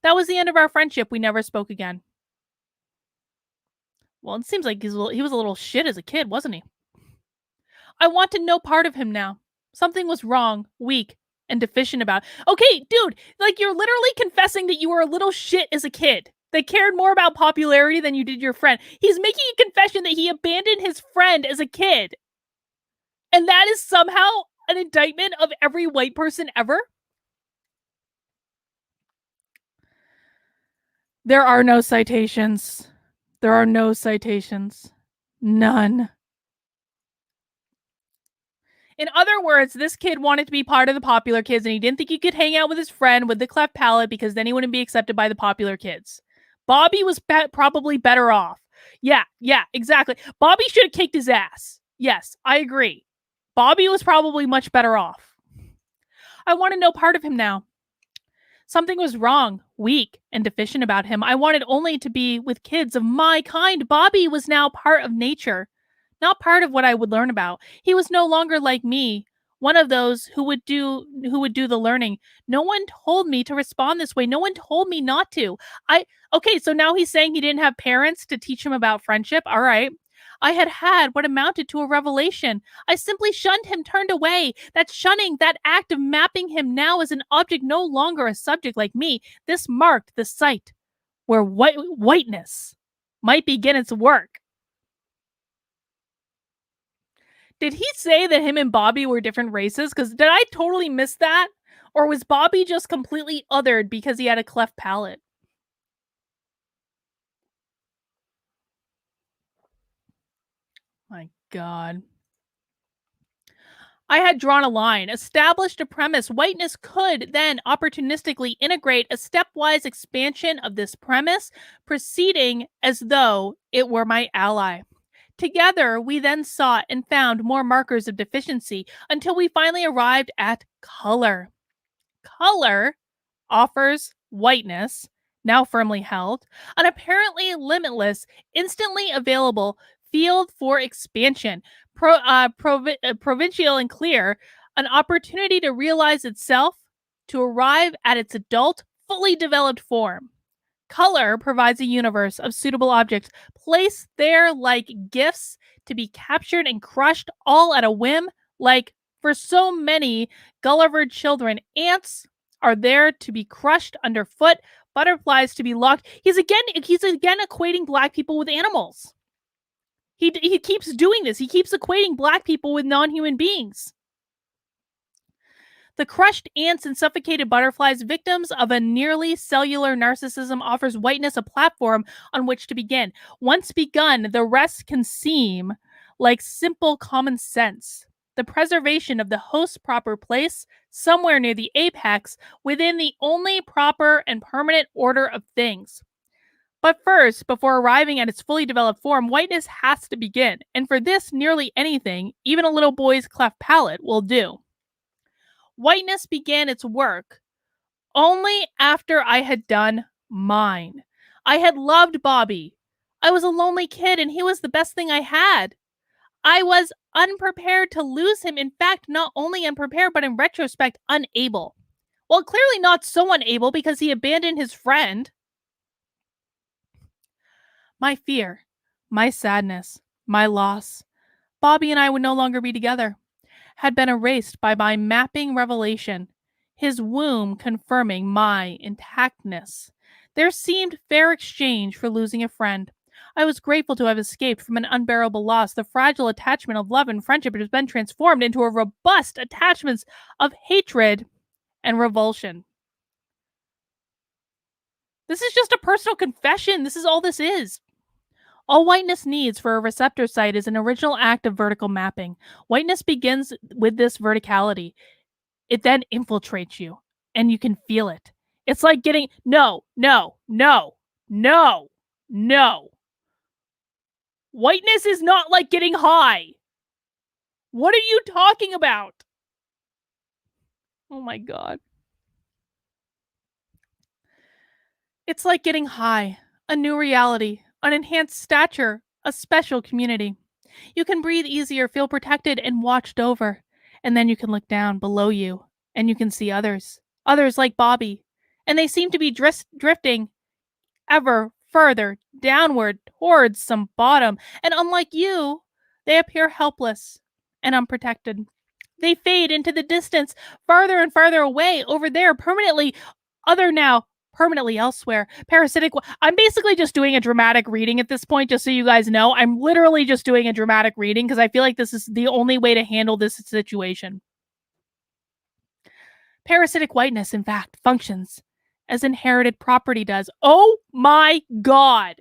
That was the end of our friendship. We never spoke again. Well, it seems like he was a little shit as a kid, wasn't he? I wanted no part of him now. Something was wrong, weak, and deficient about it. Okay, dude, like, you're literally confessing that you were a little shit as a kid that cared more about popularity than you did your friend. He's making a confession that he abandoned his friend as a kid. And that is somehow an indictment of every white person ever? There are no citations. There are no citations. None. In other words, this kid wanted to be part of the popular kids, and he didn't think he could hang out with his friend with the cleft palate because then he wouldn't be accepted by the popular kids. Bobby was probably better off. Yeah, exactly. Bobby should have kicked his ass. Yes, I agree. Bobby was probably much better off. I wanted no part of him now. Something was wrong, weak, and deficient about him. I wanted only to be with kids of my kind. Bobby was now part of nature, not part of what I would learn about. He was no longer like me, one of those who would do the learning. No one told me to respond this way. No one told me not to. Okay, so now he's saying he didn't have parents to teach him about friendship. All right. I had what amounted to a revelation. I simply shunned him, turned away. That shunning, that act of mapping him now as an object, no longer a subject like me, this marked the site where whiteness might begin its work. Did he say that him and Bobby were different races? Because did I totally miss that? Or was Bobby just completely othered because he had a cleft palate? My God. I had drawn a line, established a premise. Whiteness could then opportunistically integrate a stepwise expansion of this premise, proceeding as though it were my ally. Together, we then sought and found more markers of deficiency until we finally arrived at color. Color offers whiteness, now firmly held, an apparently limitless, instantly available field for expansion, provincial and clear, an opportunity to realize itself, to arrive at its adult, fully developed form. Color provides a universe of suitable objects placed there like gifts to be captured and crushed all at a whim, like for so many Gulliver children, ants are there to be crushed underfoot, butterflies to be locked. He's again equating black people with animals. He keeps doing this. He keeps equating black people with non-human beings. The crushed ants and suffocated butterflies, victims of a nearly cellular narcissism, offers whiteness a platform on which to begin. Once begun, the rest can seem like simple common sense. The preservation of the host's proper place, somewhere near the apex, within the only proper and permanent order of things. But first, before arriving at its fully developed form, whiteness has to begin. And for this, nearly anything, even a little boy's cleft palate, will do. Whiteness began its work only after I had done mine. I had loved Bobby. I was a lonely kid, and he was the best thing I had. I was unprepared to lose him. In fact, not only unprepared, but in retrospect, unable. Well, clearly not so unable because he abandoned his friend. My fear, my sadness, my loss. Bobby and I would no longer be together. Had been erased by my mapping revelation, his womb confirming my intactness. There seemed fair exchange for losing a friend. I was grateful to have escaped from an unbearable loss. The fragile attachment of love and friendship has been transformed into a robust attachment of hatred and revulsion. This is just a personal confession. This is all this is. All whiteness needs for a receptor site is an original act of vertical mapping. Whiteness begins with this verticality. It then infiltrates you, and you can feel it. It's like getting no. Whiteness is not like getting high. What are you talking about? Oh my God. It's like getting high, a new reality, an enhanced stature, a special community. You can breathe easier, feel protected, and watched over. And then you can look down below you, and you can see others like Bobby. And they seem to be drifting ever further downward towards some bottom. And unlike you, they appear helpless and unprotected. They fade into the distance, farther and farther away, over there, permanently permanently elsewhere. Parasitic. I'm basically just doing a dramatic reading at this point, just so you guys know. I'm literally just doing a dramatic reading because I feel like this is the only way to handle this situation. Parasitic whiteness, in fact, functions as inherited property does. Oh my God.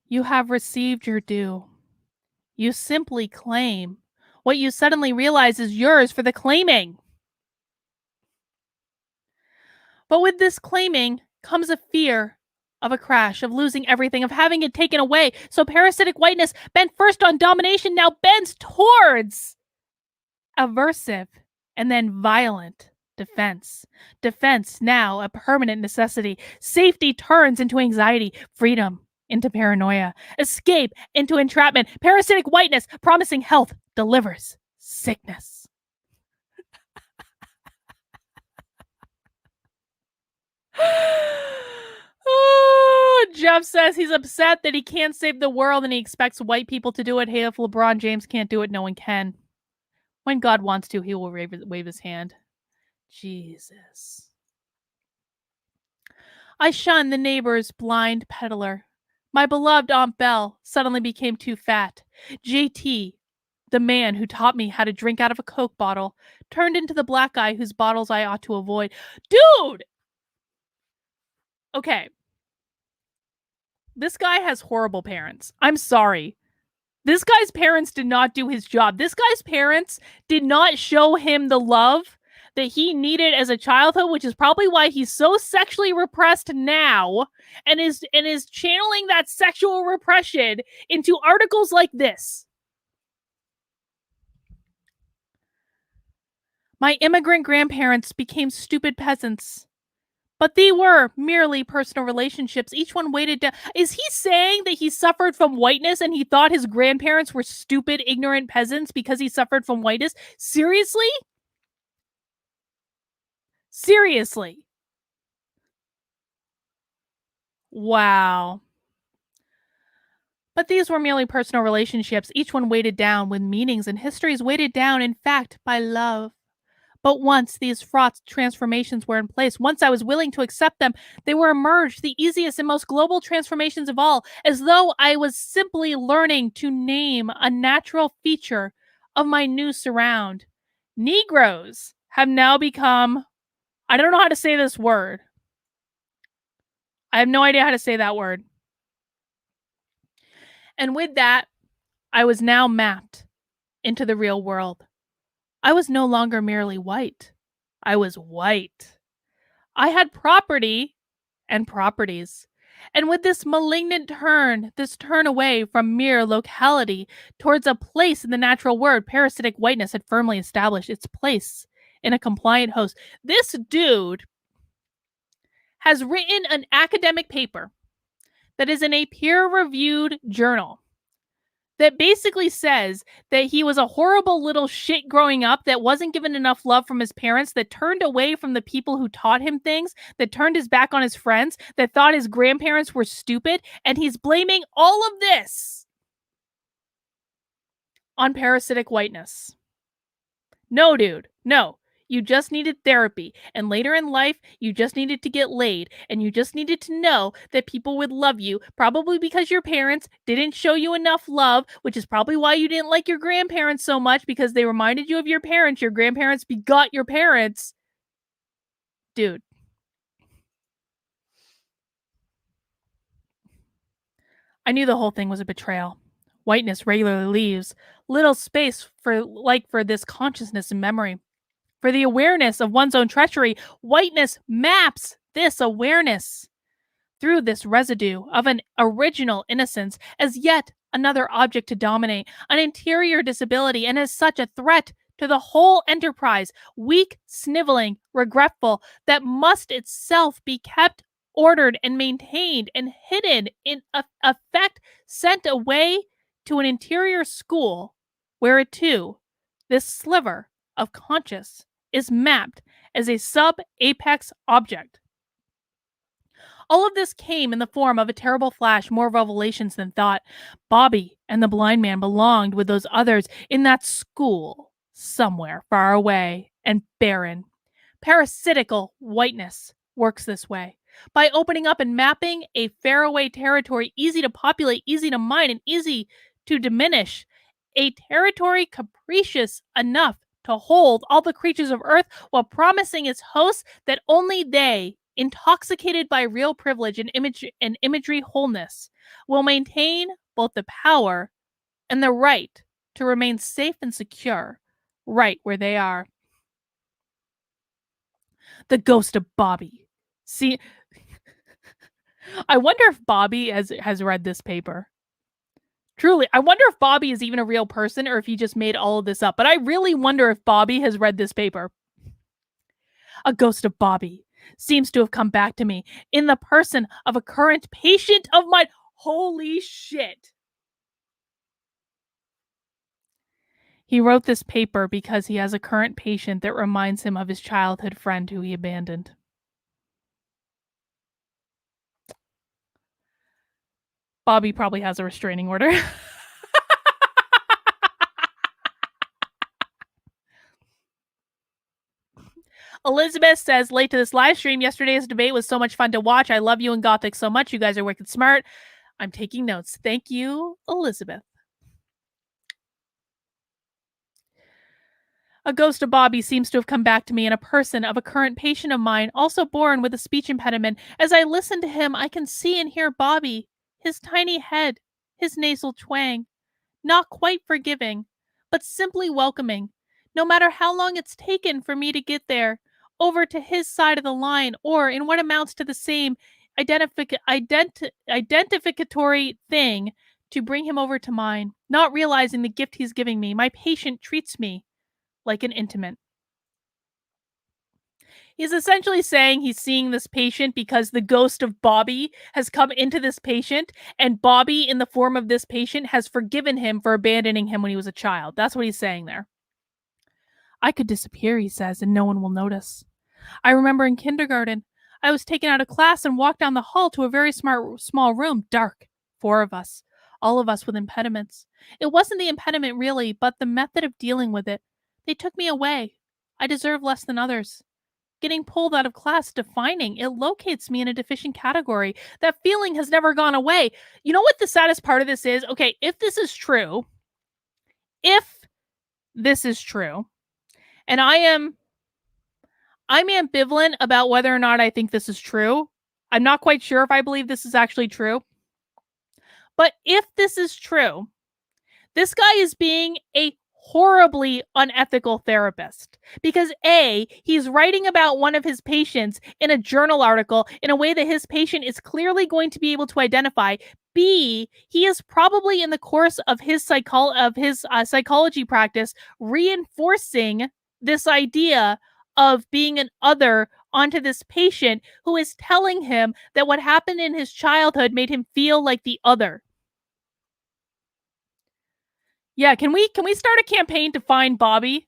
You have received your due. You simply claim what you suddenly realize is yours for the claiming. But with this claiming comes a fear of a crash, of losing everything, of having it taken away. So parasitic whiteness, bent first on domination, now bends towards aversive and then violent defense. Defense now a permanent necessity. Safety turns into anxiety, freedom into paranoia, escape into entrapment. Parasitic whiteness, promising health, delivers sickness. Oh, Jeff says he's upset that he can't save the world and he expects white people to do it. Hey, if LeBron James can't do it, no one can. When God wants to, he will wave his hand. Jesus. I shunned the neighbor's blind peddler. My beloved Aunt Belle suddenly became too fat. JT, the man who taught me how to drink out of a Coke bottle, turned into the black guy whose bottles I ought to avoid. Dude! Okay. This guy has horrible parents. I'm sorry. This guy's parents did not do his job. This guy's parents did not show him the love that he needed as a childhood, which is probably why he's so sexually repressed now and is channeling that sexual repression into articles like this. My immigrant grandparents became stupid peasants. But they were merely personal relationships. Each one weighted down. Is he saying that he suffered from whiteness and he thought his grandparents were stupid, ignorant peasants because he suffered from whiteness? Seriously? Seriously? Wow. But these were merely personal relationships, each one weighted down with meanings, and history is weighted down, in fact, by love. But once these fraught transformations were in place, once I was willing to accept them, they were emerged, the easiest and most global transformations of all, as though I was simply learning to name a natural feature of my new surround. Negroes have now become, I don't know how to say this word. I have no idea how to say that word. And with that, I was now mapped into the real world. I was no longer merely white. I was white. I had property and properties. And with this malignant turn, this turn away from mere locality towards a place in the natural world, parasitic whiteness had firmly established its place in a compliant host. This dude has written an academic paper that is in a peer-reviewed journal that basically says that he was a horrible little shit growing up that wasn't given enough love from his parents, that turned away from the people who taught him things, that turned his back on his friends, that thought his grandparents were stupid, and he's blaming all of this on parasitic whiteness. No, dude, no. You just needed therapy. And later in life, you just needed to get laid. And you just needed to know that people would love you, probably because your parents didn't show you enough love, which is probably why you didn't like your grandparents so much, because they reminded you of your parents. Your grandparents begot your parents. Dude. I knew the whole thing was a betrayal. Whiteness regularly leaves little space for this consciousness and memory. For the awareness of one's own treachery, whiteness maps this awareness through this residue of an original innocence as yet another object to dominate, an interior disability, and as such a threat to the whole enterprise, weak, sniveling, regretful, that must itself be kept ordered and maintained and hidden, in effect sent away to an interior school where it too, this sliver of conscious, is mapped as a sub-apex object. All of this came in the form of a terrible flash, more revelations than thought. Bobby and the blind man belonged with those others in that school, somewhere far away and barren. Parasitical whiteness works this way. By opening up and mapping a faraway territory easy to populate, easy to mine, and easy to diminish, a territory capricious enough to hold all the creatures of earth while promising its hosts that only they, intoxicated by real privilege and imagery wholeness, will maintain both the power and the right to remain safe and secure right where they are. The ghost of Bobby. See, I wonder if Bobby has read this paper. Truly, I wonder if Bobby is even a real person or if he just made all of this up. But I really wonder if Bobby has read this paper. A ghost of Bobby seems to have come back to me in the person of a current patient of mine. Holy shit. He wrote this paper because he has a current patient that reminds him of his childhood friend who he abandoned. Bobby probably has a restraining order. Elizabeth says, late to this live stream. Yesterday's debate was so much fun to watch. I love you and Gothic so much. You guys are wicked smart. I'm taking notes. Thank you, Elizabeth. A ghost of Bobby seems to have come back to me in a person of a current patient of mine, also born with a speech impediment. As I listen to him, I can see and hear Bobby, his tiny head, his nasal twang, not quite forgiving, but simply welcoming, no matter how long it's taken for me to get there, over to his side of the line, or in what amounts to the same identificatory thing to bring him over to mine, not realizing the gift he's giving me. My patient treats me like an intimate. He's essentially saying he's seeing this patient because the ghost of Bobby has come into this patient, and Bobby, in the form of this patient, has forgiven him for abandoning him when he was a child. That's what he's saying there. I could disappear, he says, and no one will notice. I remember in kindergarten, I was taken out of class and walked down the hall to a very small room, dark. 4 of us, all of us with impediments. It wasn't the impediment really, but the method of dealing with it. They took me away. I deserve less than others. Getting pulled out of class, defining, it locates me in a deficient category. That feeling has never gone away. You know what the saddest part of this is? Okay, if this is true, and I'm ambivalent about whether or not I think this is true. I'm not quite sure if I believe this is actually true. But if this is true, this guy is being a horribly unethical therapist because A, he's writing about one of his patients in a journal article in a way that his patient is clearly going to be able to identify. B, he is probably in the course of his psychology practice reinforcing this idea of being an other onto this patient who is telling him that what happened in his childhood made him feel like the other. Yeah, can we start a campaign to find Bobby?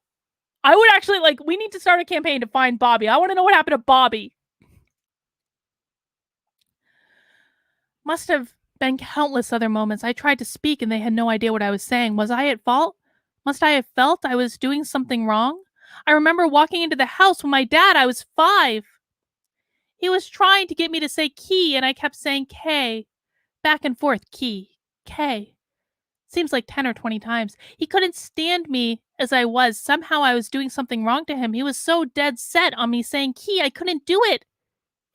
I would actually we need to start a campaign to find Bobby. I want to know what happened to Bobby. Must have been countless other moments I tried to speak and they had no idea what I was saying. Was I at fault? Must I have felt I was doing something wrong? I remember walking into the house with my dad. I was 5. He was trying to get me to say key and I kept saying K. Back and forth, key, K. Seems like 10 or 20 times. He couldn't stand me as I was. Somehow I was doing something wrong to him. He was so dead set on me saying key, I couldn't do it.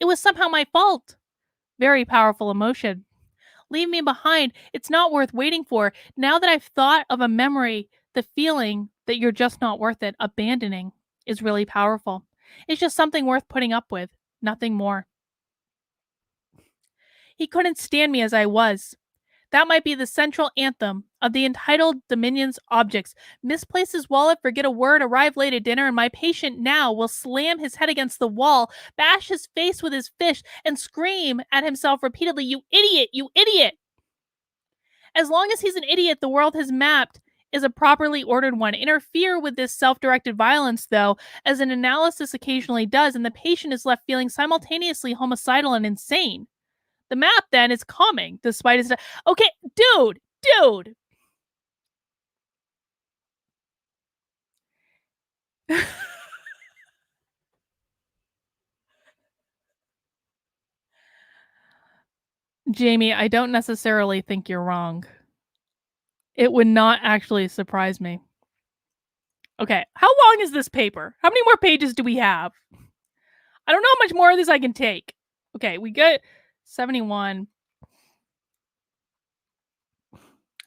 It was somehow my fault. Very powerful emotion. Leave me behind. It's not worth waiting for. Now that I've thought of a memory, the feeling that you're just not worth it, abandoning, is really powerful. It's just something worth putting up with. Nothing more. He couldn't stand me as I was. That might be the central anthem of the entitled Dominion's objects. Misplace his wallet, forget a word, arrive late at dinner, and my patient now will slam his head against the wall, bash his face with his fist, and scream at himself repeatedly, "You idiot! You idiot!" As long as he's an idiot, the world has mapped is a properly ordered one. Interfere with this self-directed violence, though, as an analysis occasionally does, and the patient is left feeling simultaneously homicidal and insane. The map then is calming despite his. Okay, dude. Jamie, I don't necessarily think you're wrong. It would not actually surprise me. Okay, how long is this paper? How many more pages do we have? I don't know how much more of this I can take. Okay, we got 71.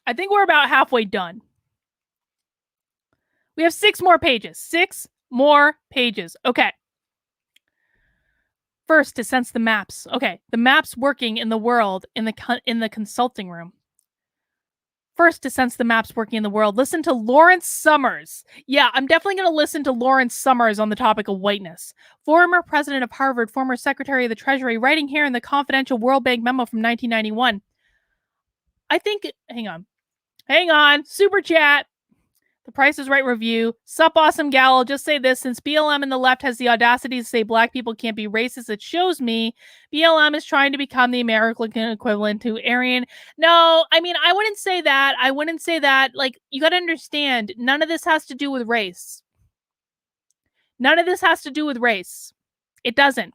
I think we're about halfway done. We have 6 more pages. 6 more pages. Okay. First, to sense the maps. Okay, the maps working in the world in the consulting room. First, to sense the maps working in the world, listen to Lawrence Summers. Yeah, I'm definitely going to listen to Lawrence Summers on the topic of whiteness. Former president of Harvard, former secretary of the Treasury, writing here in the confidential World Bank memo from 1991. I think, hang on, super chat. The Price is Right review. Sup, awesome gal. I'll just say this. Since BLM and the left has the audacity to say black people can't be racist, it shows me BLM is trying to become the American equivalent to Aryan. No, I mean, I wouldn't say that. Like, you got to understand, none of this has to do with race. None of this has to do with race. It doesn't.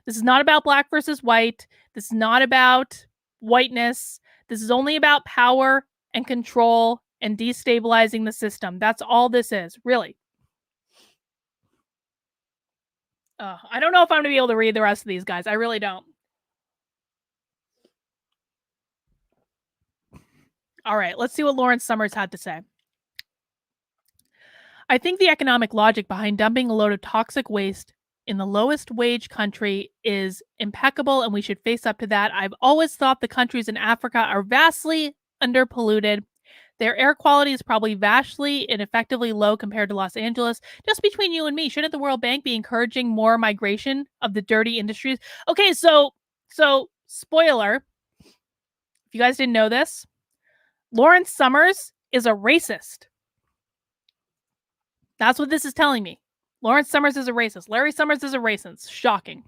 This is not about black versus white. This is not about whiteness. This is only about power and control and destabilizing the system. That's all this is, really. I don't know if I'm going to be able to read the rest of these guys. I really don't. All right, let's see what Lawrence Summers had to say. I think the economic logic behind dumping a load of toxic waste in the lowest wage country is impeccable, and we should face up to that. I've always thought the countries in Africa are vastly underpolluted. Their air quality is probably vastly and effectively low compared to Los Angeles. Just between you and me, shouldn't the World Bank be encouraging more migration of the dirty industries? Okay, so spoiler, if you guys didn't know this, Lawrence Summers is a racist. That's what this is telling me. Lawrence Summers is a racist. Larry Summers is a racist. Shocking.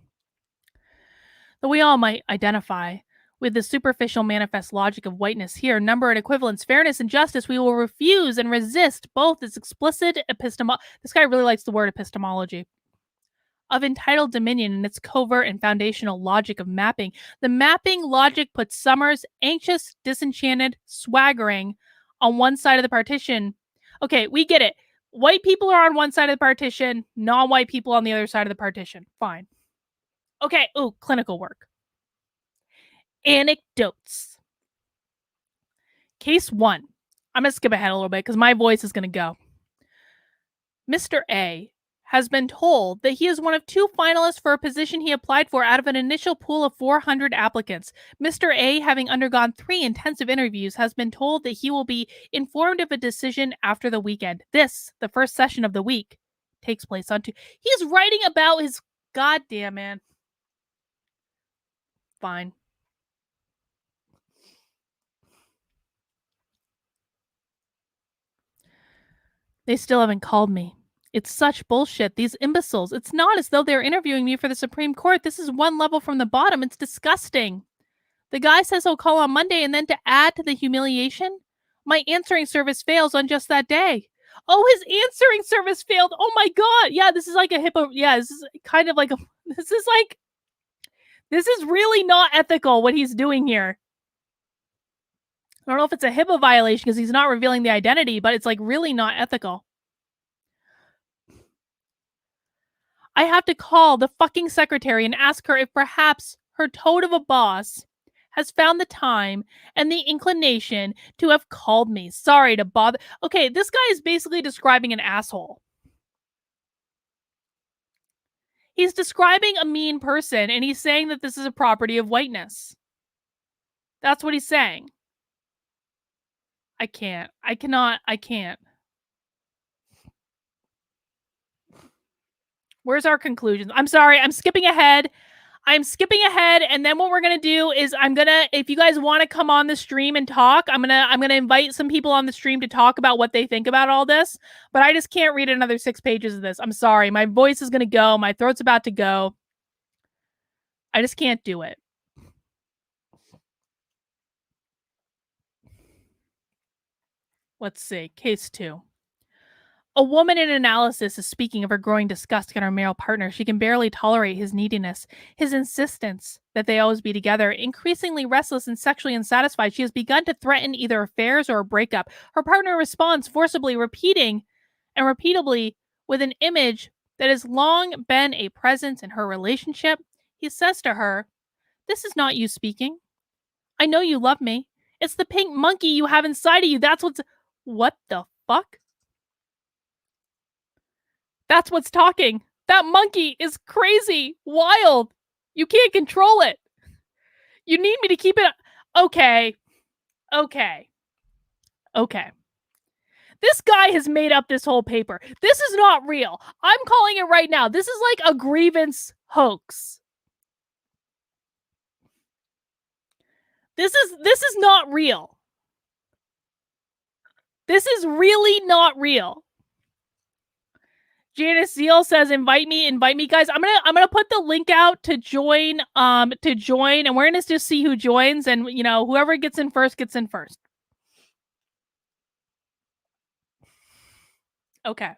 Though we all might identify with the superficial manifest logic of whiteness here, number and equivalence, fairness and justice, we will refuse and resist both its explicit this guy really likes the word epistemology of entitled dominion and its covert and foundational logic of mapping. The mapping logic puts Summers anxious, disenchanted, swaggering on one side of the partition. Okay, we get it. White people are on one side of the partition, non-white people on the other side of the partition. Fine. Okay, ooh, clinical work. Anecdotes. Case 1. I'm going to skip ahead a little bit because my voice is going to go. Mr. A has been told that he is one of 2 finalists for a position he applied for out of an initial pool of 400 applicants. Mr. A, having undergone 3 intensive interviews, has been told that he will be informed of a decision after the weekend. This, the first session of the week, takes place on Tuesday. He's writing about his goddamn man. Fine. They still haven't called me. It's such bullshit. These imbeciles. It's not as though they're interviewing me for the Supreme Court. This is one level from the bottom. It's disgusting. The guy says he'll call on Monday, and then to add to the humiliation, my answering service fails on just that day. Oh, his answering service failed. Oh my God. Yeah, this is like a hippo. Yeah, this is kind of like a. This is really not ethical what he's doing here. I don't know if it's a HIPAA violation because he's not revealing the identity, but it's like really not ethical. I have to call the fucking secretary and ask her if perhaps her toad of a boss has found the time and the inclination to have called me. Sorry to bother. Okay, this guy is basically describing an asshole. He's describing a mean person, and he's saying that this is a property of whiteness. That's what he's saying. I can't. I can't. Where's our conclusions? I'm sorry. I'm skipping ahead. And then what we're going to do is if you guys want to come on the stream and talk, I'm going to invite some people on the stream to talk about what they think about all this, but I just can't read another 6 pages of this. I'm sorry. My voice is going to go. My throat's about to go. I just can't do it. Let's see. Case 2. A woman in analysis is speaking of her growing disgust at her male partner. She can barely tolerate his neediness, his insistence that they always be together. Increasingly restless and sexually unsatisfied, she has begun to threaten either affairs or a breakup. Her partner responds forcibly, repeatedly with an image that has long been a presence in her relationship. He says to her, "This is not you speaking. I know you love me. It's the pink monkey you have inside of you. That's what's..." What the fuck? That's what's talking. That monkey is crazy, wild. You can't control it. You need me to keep it. Okay. This guy has made up this whole paper. This is not real. I'm calling it right now. This is like a grievance hoax. This is not real. This is really not real. Janice Zeal says, invite me, guys. I'm gonna put the link out to join, and we're gonna just see who joins, and whoever gets in first gets in first. Okay.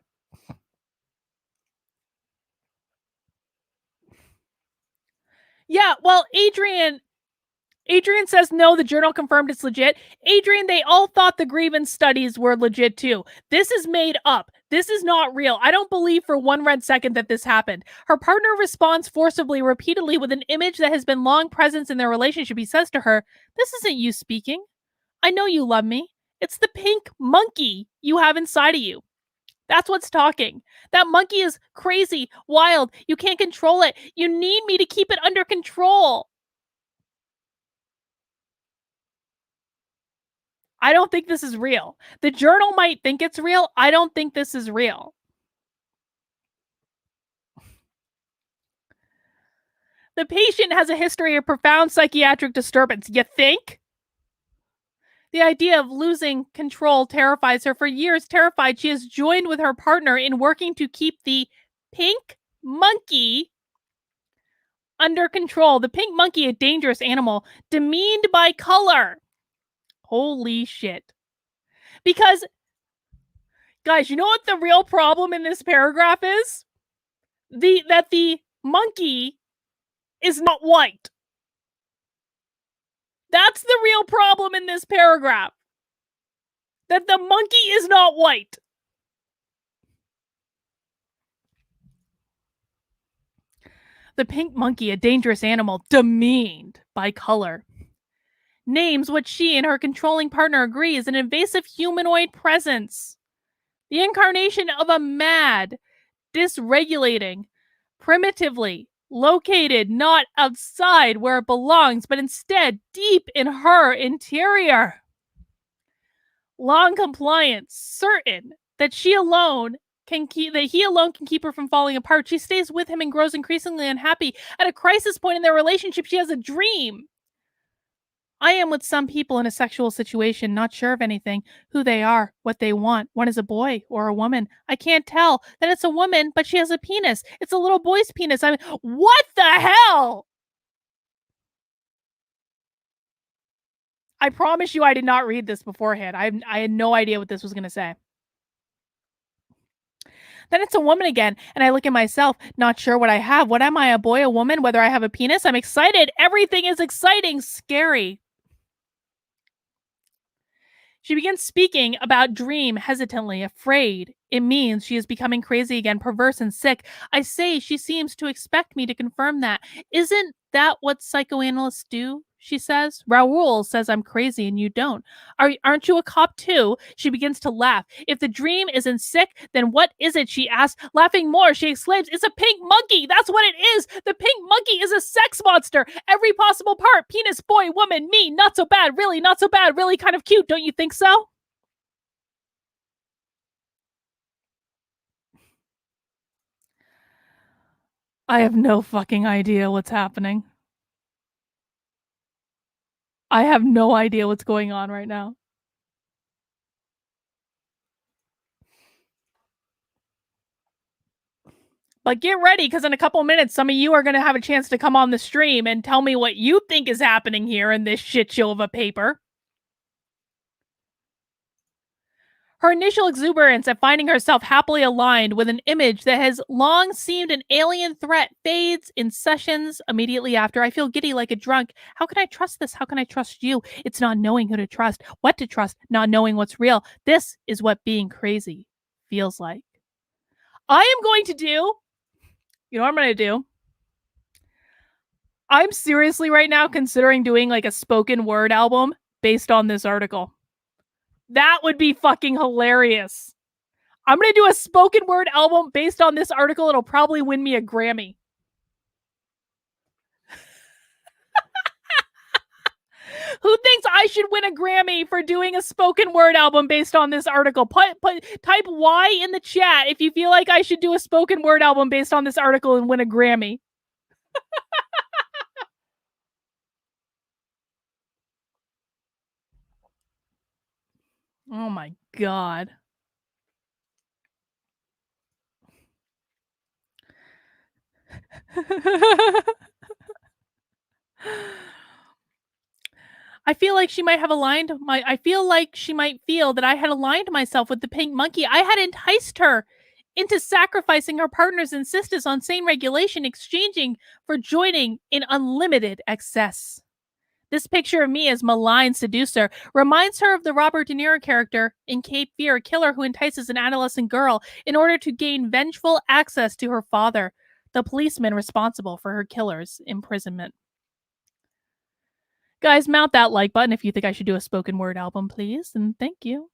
Yeah, well, Adrian says no, the journal confirmed it's legit. Adrian, they all thought the grievance studies were legit too. This is made up. This is not real. I don't believe for one red second that this happened. Her partner responds forcibly, repeatedly, with an image that has been long present in their relationship. He says to her, "This isn't you speaking. I know you love me. It's the pink monkey you have inside of you. That's what's talking. That monkey is crazy, wild. You can't control it. You need me to keep it under control." I don't think this is real. The journal might think it's real. I don't think this is real. The patient has a history of profound psychiatric disturbance. You think? The idea of losing control terrifies her. For years, terrified, she has joined with her partner in working to keep the pink monkey under control. The pink monkey, a dangerous animal, demeaned by color. Holy shit. Because, guys, you know what the real problem in this paragraph is? That the monkey is not white. That's the real problem in this paragraph. That the monkey is not white. The pink monkey, a dangerous animal, demeaned by color, names what she and her controlling partner agree is an invasive humanoid presence. The incarnation of a mad, dysregulating, primitively located not outside where it belongs, but instead deep in her interior. Long compliance, certain that he alone can keep her from falling apart. She stays with him and grows increasingly unhappy. At a crisis point in their relationship, she has a dream. I am with some people in a sexual situation, not sure of anything, who they are, what they want. One is a boy or a woman. I can't tell that it's a woman, but she has a penis. It's a little boy's penis. I mean, what the hell? I promise you I did not read this beforehand. I had no idea what this was going to say. Then it's a woman again, and I look at myself, not sure what I have. What am I, a boy, a woman, whether I have a penis? I'm excited. Everything is exciting, scary. She begins speaking about dream hesitantly, afraid. It means she is becoming crazy again, perverse and sick. I say she seems to expect me to confirm that. Isn't that what psychoanalysts do? She says. Raoul says I'm crazy and you don't. Aren't you a cop too? She begins to laugh. If the dream isn't sick, then what is it? She asks. Laughing more, she exclaims, "It's a pink monkey. That's what it is. The pink monkey is a sex monster. Every possible part. Penis, boy, woman, me. Not so bad. Really, not so bad. Really kind of cute. Don't you think so?" I have no fucking idea what's happening. I have no idea what's going on right now. But get ready, because in a couple minutes, some of you are going to have a chance to come on the stream and tell me what you think is happening here in this shit show of a paper. Her initial exuberance at finding herself happily aligned with an image that has long seemed an alien threat fades in sessions immediately after. I feel giddy like a drunk. How can I trust this? How can I trust you? It's not knowing who to trust, what to trust, not knowing what's real. This is what being crazy feels like. I am going to do, you know what I'm going to do? I'm seriously right now considering doing like a spoken word album based on this article. That would be fucking hilarious. I'm going to do a spoken word album based on this article. It'll probably win me a Grammy. Who thinks I should win a Grammy for doing a spoken word album based on this article? Type Y in the chat if you feel like I should do a spoken word album based on this article and win a Grammy. Oh my God. I feel like she might have aligned I feel like she might feel that I had aligned myself with the pink monkey. I had enticed her into sacrificing her partner's insistence on sane regulation, exchanging for joining in unlimited excess. This picture of me as malign seducer reminds her of the Robert De Niro character in Cape Fear, a killer who entices an adolescent girl in order to gain vengeful access to her father, the policeman responsible for her killer's imprisonment. Guys, mount that like button if you think I should do a spoken word album, please, and thank you.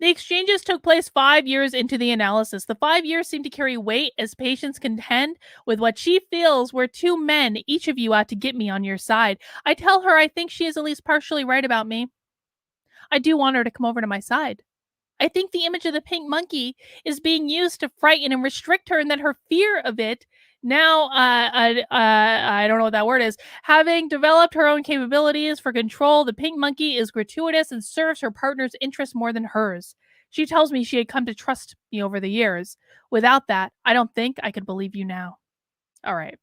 The exchanges took place 5 years into the analysis. The 5 years seem to carry weight as patients contend with what she feels were two men, each of you out to get me on your side. I tell her I think she is at least partially right about me. I do want her to come over to my side. I think the image of the pink monkey is being used to frighten and restrict her, and that her fear of it now, I don't know what that word is, having developed her own capabilities for control, the pink monkey is gratuitous and serves her partner's interest more than hers. She tells me she had come to trust me over the years. Without that, I don't think I could believe you now. All right.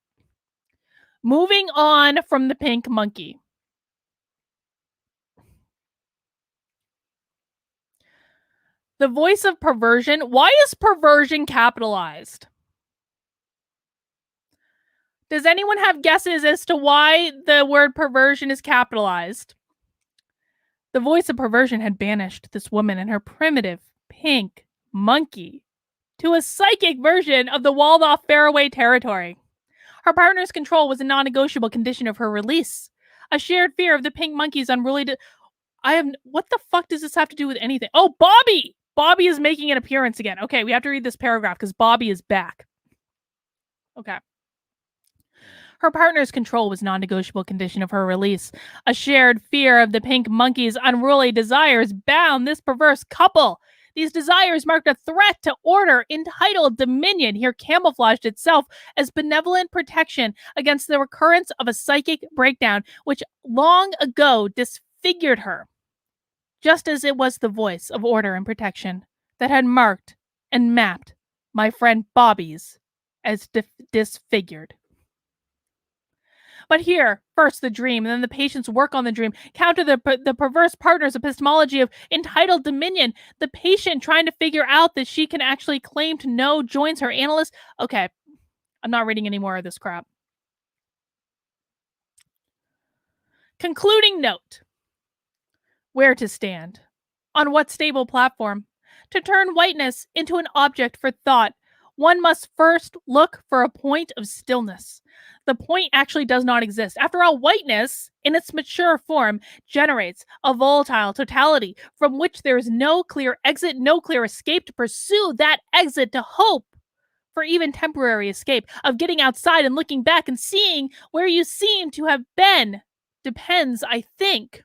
Moving on from the pink monkey. The voice of perversion. Why is perversion capitalized? Does anyone have guesses as to why the word perversion is capitalized? The voice of perversion had banished this woman and her primitive pink monkey to a psychic version of the walled off faraway territory. Her partner's control was a non negotiable condition of her release. A shared fear of the pink monkey's unruly. What the fuck does this have to do with anything? Oh, Bobby! Bobby is making an appearance again. Okay, we have to read this paragraph because Bobby is back. Okay. Her partner's control was a non-negotiable condition of her release. A shared fear of the pink monkey's unruly desires bound this perverse couple. These desires marked a threat to order, entitled dominion, here camouflaged itself as benevolent protection against the recurrence of a psychic breakdown which long ago disfigured her, just as it was the voice of order and protection that had marked and mapped my friend Bobby's as disfigured. But here, first the dream, and then the patient's work on the dream, counter the perverse partner's epistemology of entitled dominion. The patient trying to figure out that she can actually claim to know joins her analyst. Okay, I'm not reading any more of this crap. Concluding note. Where to stand. On what stable platform. To turn whiteness into an object for thought, one must first look for a point of stillness. The point actually does not exist. After all, whiteness, in its mature form, generates a volatile totality from which there is no clear exit, no clear escape. To pursue that exit, to hope for even temporary escape, of getting outside and looking back and seeing where you seem to have been, depends, I think,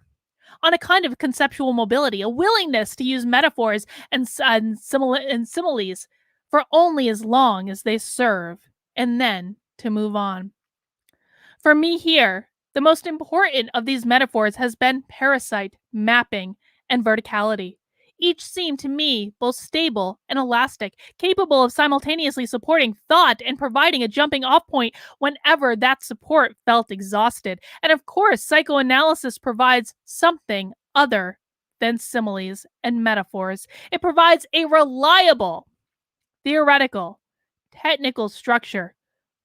on a kind of conceptual mobility, a willingness to use metaphors and similes for only as long as they serve, and then to move on. For me here, the most important of these metaphors has been parasite, mapping, and verticality. Each seemed to me both stable and elastic, capable of simultaneously supporting thought and providing a jumping off point whenever that support felt exhausted. And of course, psychoanalysis provides something other than similes and metaphors. It provides a reliable, theoretical, technical structure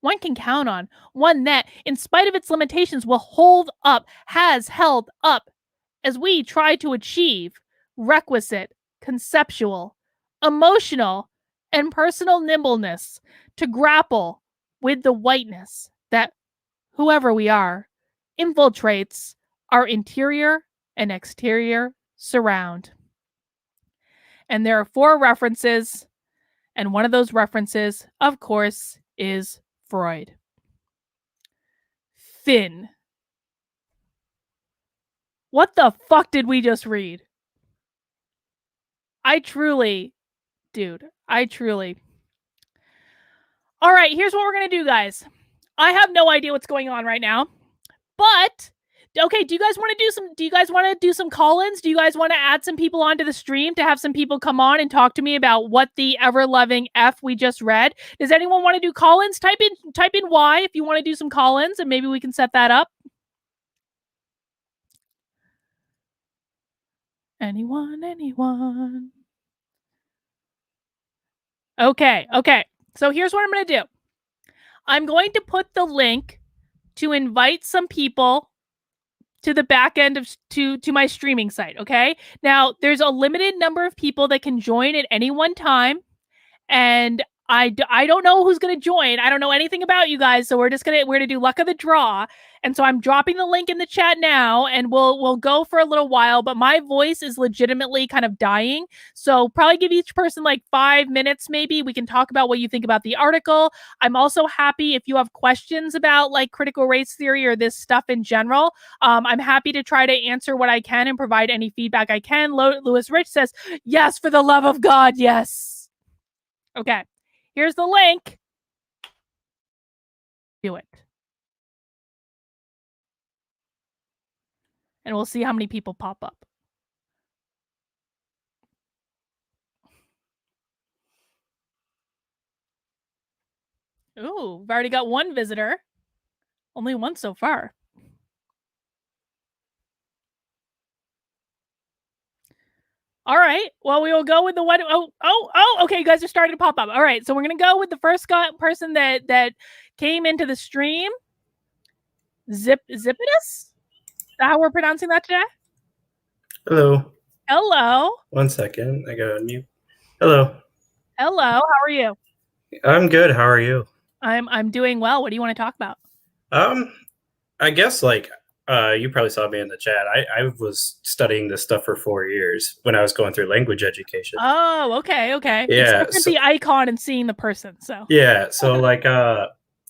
one can count on, one that, in spite of its limitations, will hold up, has held up, as we try to achieve requisite conceptual, emotional, and personal nimbleness to grapple with the whiteness that, whoever we are, infiltrates our interior and exterior surround. And there are 4 references, and one of those references, of course, is Freud. Finn. What the fuck did we just read? Dude, All right, here's what we're going to do, guys. I have no idea what's going on right now, but okay, do you guys want to do some call-ins? Do you guys want to add some people onto the stream to have some people come on and talk to me about what the ever-loving F we just read? Does anyone want to do call-ins? Type in Y if you want to do some call-ins, and maybe we can set that up. Anyone? Okay. So here's what I'm going to do. I'm going to put the link to invite some people to the back end of to my streaming site. Okay. Now there's a limited number of people that can join at any one time, and I don't know who's going to join. I don't know anything about you guys, so we're going to do luck of the draw. And so I'm dropping the link in the chat now, and we'll go for a little while, but my voice is legitimately kind of dying. So probably give each person like 5 minutes maybe. We can talk about what you think about the article. I'm also happy if you have questions about like critical race theory or this stuff in general. I'm happy to try to answer what I can and provide any feedback I can. Lewis Rich says, "Yes, for the love of God, yes." Okay, here's the link. Do it. And we'll see how many people pop up. Ooh, we've already got one visitor. Only one so far. All right. Well, we will go with the one. Okay. You guys are starting to pop up. All right. So we're going to go with the first person that came into the stream. Zipidus? Is that how we're pronouncing that today? Hello. Hello. 1 second. I got to unmute. Hello. Hello. How are you? I'm good. How are you? I'm doing well. What do you want to talk about? I guess like you probably saw me in the chat. I was studying this stuff for 4 years when I was going through language education. Oh, okay. Yeah. It's different the icon and seeing the person. So yeah. So like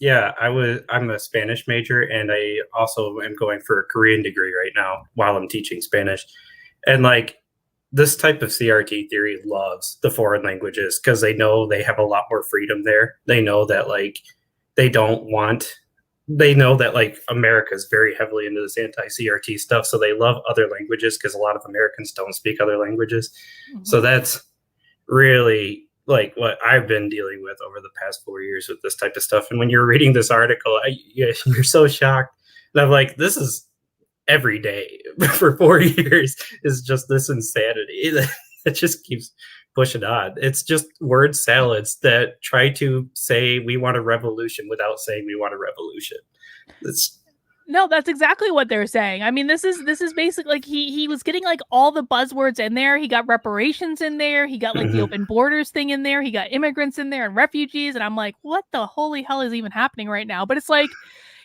yeah, I'm a Spanish major, and I also am going for a Korean degree right now while I'm teaching Spanish. And like this type of CRT theory loves the foreign languages because they know they have a lot more freedom there. They know that like they don't want they know that like America is very heavily into this anti-CRT stuff, so they love other languages because a lot of Americans don't speak other languages. Mm-hmm. So that's really like what I've been dealing with over the past 4 years with this type of stuff. And when you're reading this article, you're so shocked. And I'm like, this is every day for 4 years is just this insanity that just keeps pushing on. It's just word salads that try to say we want a revolution without saying we want a revolution. No, that's exactly what they're saying. I mean, this is basically like he was getting like all the buzzwords in there. He got reparations in there. He got like the open borders thing in there. He got immigrants in there and refugees. And I'm like, what the holy hell is even happening right now? But it's like,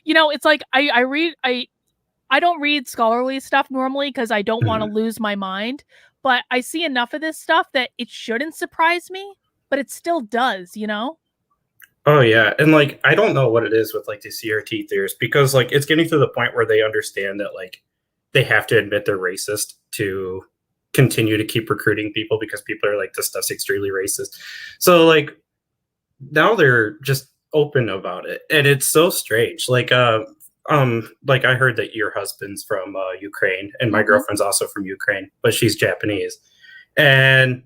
it's like I don't read scholarly stuff normally because I don't want to lose my mind. But I see enough of this stuff that it shouldn't surprise me, but it still does, Oh yeah, and like I don't know what it is with like the CRT theorists, because like it's getting to the point where they understand that like they have to admit they're racist to continue to keep recruiting people, because people are like, this stuff's extremely racist. So like now they're just open about it, and it's so strange. Like I heard that your husband's from Ukraine, and my girlfriend's also from Ukraine, but she's Japanese. And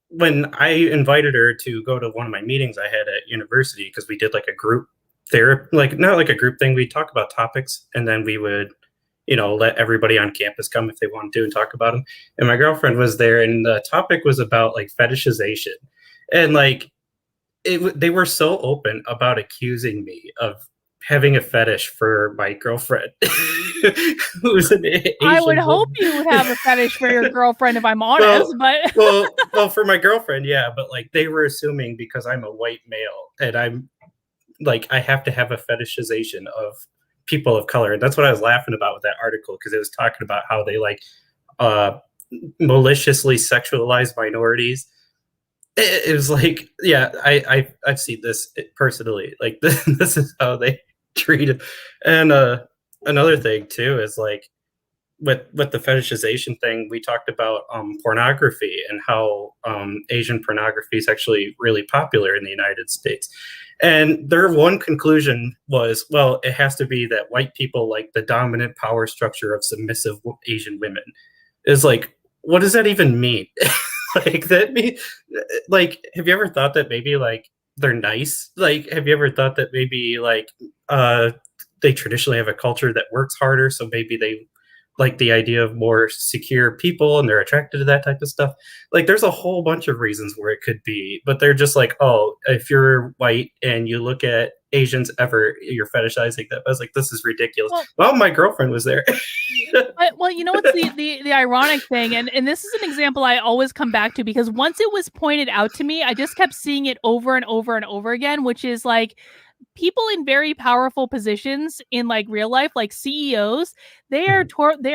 when I invited her to go to one of my meetings I had at university, because we did like a group therapy, like not like a group thing, we talk about topics, and then we would, let everybody on campus come if they wanted to and talk about them. And my girlfriend was there, and the topic was about like fetishization. And like they were so open about accusing me of having a fetish for my girlfriend, who's an Asian I would hope you would have a fetish for your girlfriend, if I'm honest. well, for my girlfriend, yeah, but like they were assuming because I'm a white male and I'm like I have to have a fetishization of people of color. And that's what I was laughing about with that article, because it was talking about how they like maliciously sexualize minorities. It was like, yeah, I've seen this personally. Like this is how they treat it. And another thing too is like with the fetishization thing, we talked about pornography and how Asian pornography is actually really popular in the United States. And their one conclusion was, well, it has to be that white people like the dominant power structure of submissive Asian women. Is like, what does that even mean? Like that mean, like, have you ever thought that maybe like they're nice? Like, have you ever thought that maybe like they traditionally have a culture that works harder, so maybe they like the idea of more secure people and they're attracted to that type of stuff. Like there's a whole bunch of reasons where it could be, but they're just like, oh, if you're white and you look at Asians ever, you're fetishizing them. I was like, this is ridiculous. Well, my girlfriend was there. Well, you know what's the ironic thing, and this is an example I always come back to, because once it was pointed out to me, I just kept seeing it over and over and over again, which is like people in very powerful positions in like real life, like CEOs, they're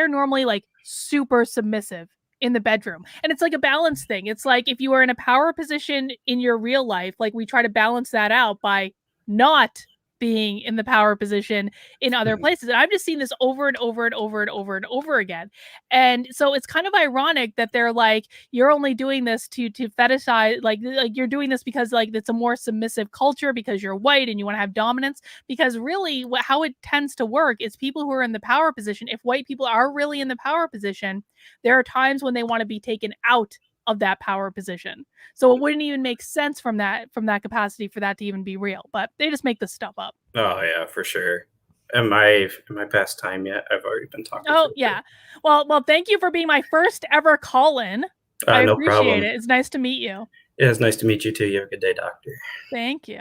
normally like super submissive in the bedroom. And it's like a balance thing. It's like if you are in a power position in your real life, like we try to balance that out by not being in the power position in other places. And I've just seen this over and over and over and over and over again. And so it's kind of ironic that they're like, you're only doing this to fetishize, like you're doing this because like it's a more submissive culture because you're white and you want to have dominance. Because really how it tends to work is people who are in the power position, if white people are really in the power position, there are times when they want to be taken out of that power position. So it wouldn't even make sense from that capacity for that to even be real. But they just make this stuff up. Oh yeah, for sure. Am I past time yet? I've already been talking. Oh yeah. Well, thank you for being my first ever call-in. I No appreciate problem. it. It's nice to meet you. Yeah, it's nice to meet you too. You have a good day, doctor. Thank you.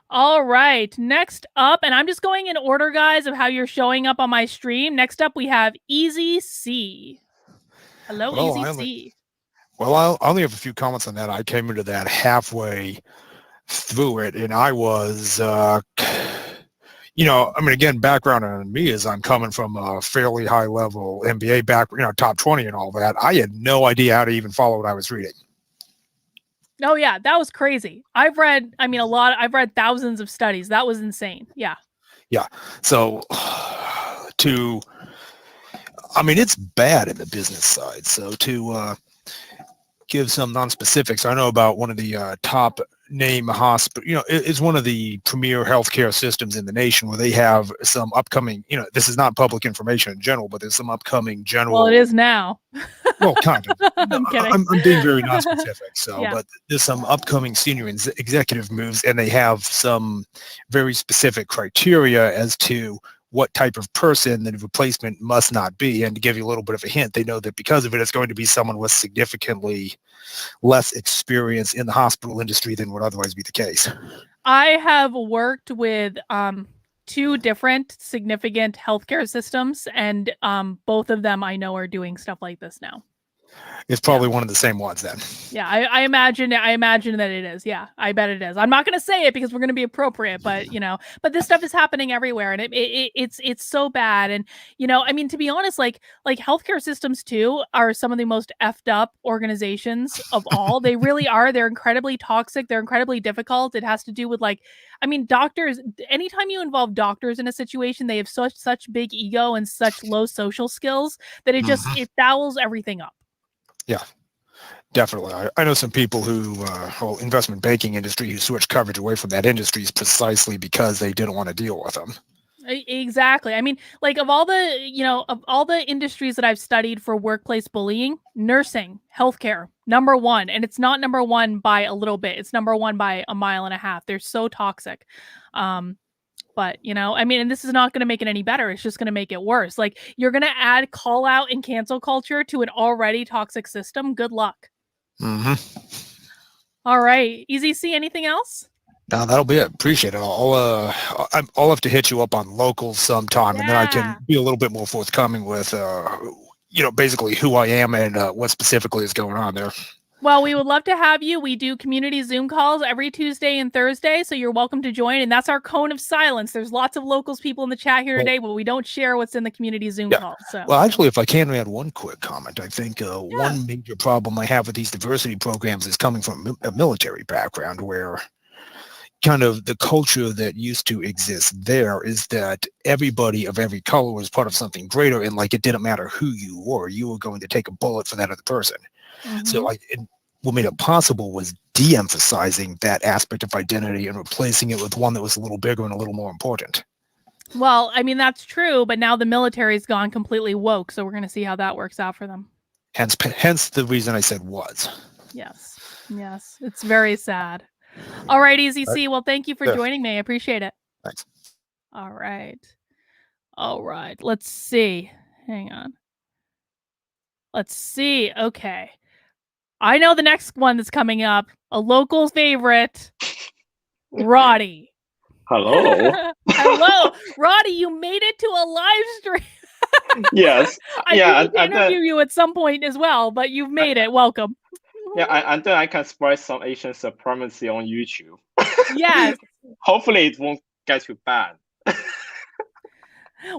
All right. Next up, and I'm just going in order, guys, of how you're showing up on my stream. Next up, we have Easy C. Hello, Easy C. Well, I only have a few comments on that. I came into that halfway through it, and I was, again, background on me is I'm coming from a fairly high level MBA background, top 20 and all that. I had no idea how to even follow what I was reading. Oh yeah, that was crazy. I've read thousands of studies. That was insane. Yeah. Yeah. So it's bad in the business side. So to give some non-specifics, I know about one of the top name hospital, it's one of the premier healthcare systems in the nation where they have some upcoming, this is not public information in general, but there's some upcoming general. Well, it is now. Well, kind of. I'm kidding. I'm being very non-specific. So, yeah. But there's some upcoming senior executive moves, and they have some very specific criteria as to what type of person the replacement must not be. And to give you a little bit of a hint, they know that because of it, it's going to be someone with significantly less experience in the hospital industry than would otherwise be the case. I have worked with two different significant healthcare systems, and both of them I know are doing stuff like this now. It's probably one of the same ones then. Yeah, I imagine that it is. Yeah, I bet it is. I'm not going to say it because we're going to be appropriate, but but this stuff is happening everywhere, and it's so bad. And I mean, to be honest, like healthcare systems too are some of the most effed up organizations of all. They really are. They're incredibly toxic. They're incredibly difficult. It has to do with doctors. Anytime you involve doctors in a situation, they have such big ego and such low social skills that it fouls everything up. Yeah, definitely. I know some people who, investment banking industry, who switched coverage away from that industry precisely because they didn't want to deal with them. Exactly. I mean, like of all the industries that I've studied for workplace bullying, nursing, healthcare, number one. And it's not number one by a little bit. It's number one by a mile and a half. They're so toxic. But, I mean, and this is not going to make it any better. It's just going to make it worse. Like, you're going to add call out and cancel culture to an already toxic system. Good luck. Mm-hmm. All right. Easy C, anything else? No, that'll be it. Appreciate it. I'll have to hit you up on locals sometime, and then I can be a little bit more forthcoming with, basically who I am and what specifically is going on there. Well, we would love to have you. We do community Zoom calls every Tuesday and Thursday, so you're welcome to join. And that's our cone of silence. There's lots of locals people in the chat here today, but we don't share what's in the community Zoom calls. So. Well, actually, if I can add one quick comment, I think one major problem I have with these diversity programs is coming from a military background where kind of the culture that used to exist there is that everybody of every color was part of something greater, and it didn't matter who you were going to take a bullet for that other person. Mm-hmm. So what made it possible was de-emphasizing that aspect of identity and replacing it with one that was a little bigger and a little more important. Well, I mean, that's true, but now the military's gone completely woke, so we're going to see how that works out for them. Hence the reason I said was. Yes. It's very sad. All right, Easy C. Well, thank you for joining me. I appreciate it. Thanks. All right. Let's see. Hang on. Let's see. Okay. I know the next one that's coming up. A local favorite, Roddy. Hello. Hello. Roddy, you made it to a live stream. Yes. I do need to interview you at some point as well, but you've made it. Welcome. And then I can spread some Asian supremacy on YouTube. Yes. Hopefully it won't get you banned.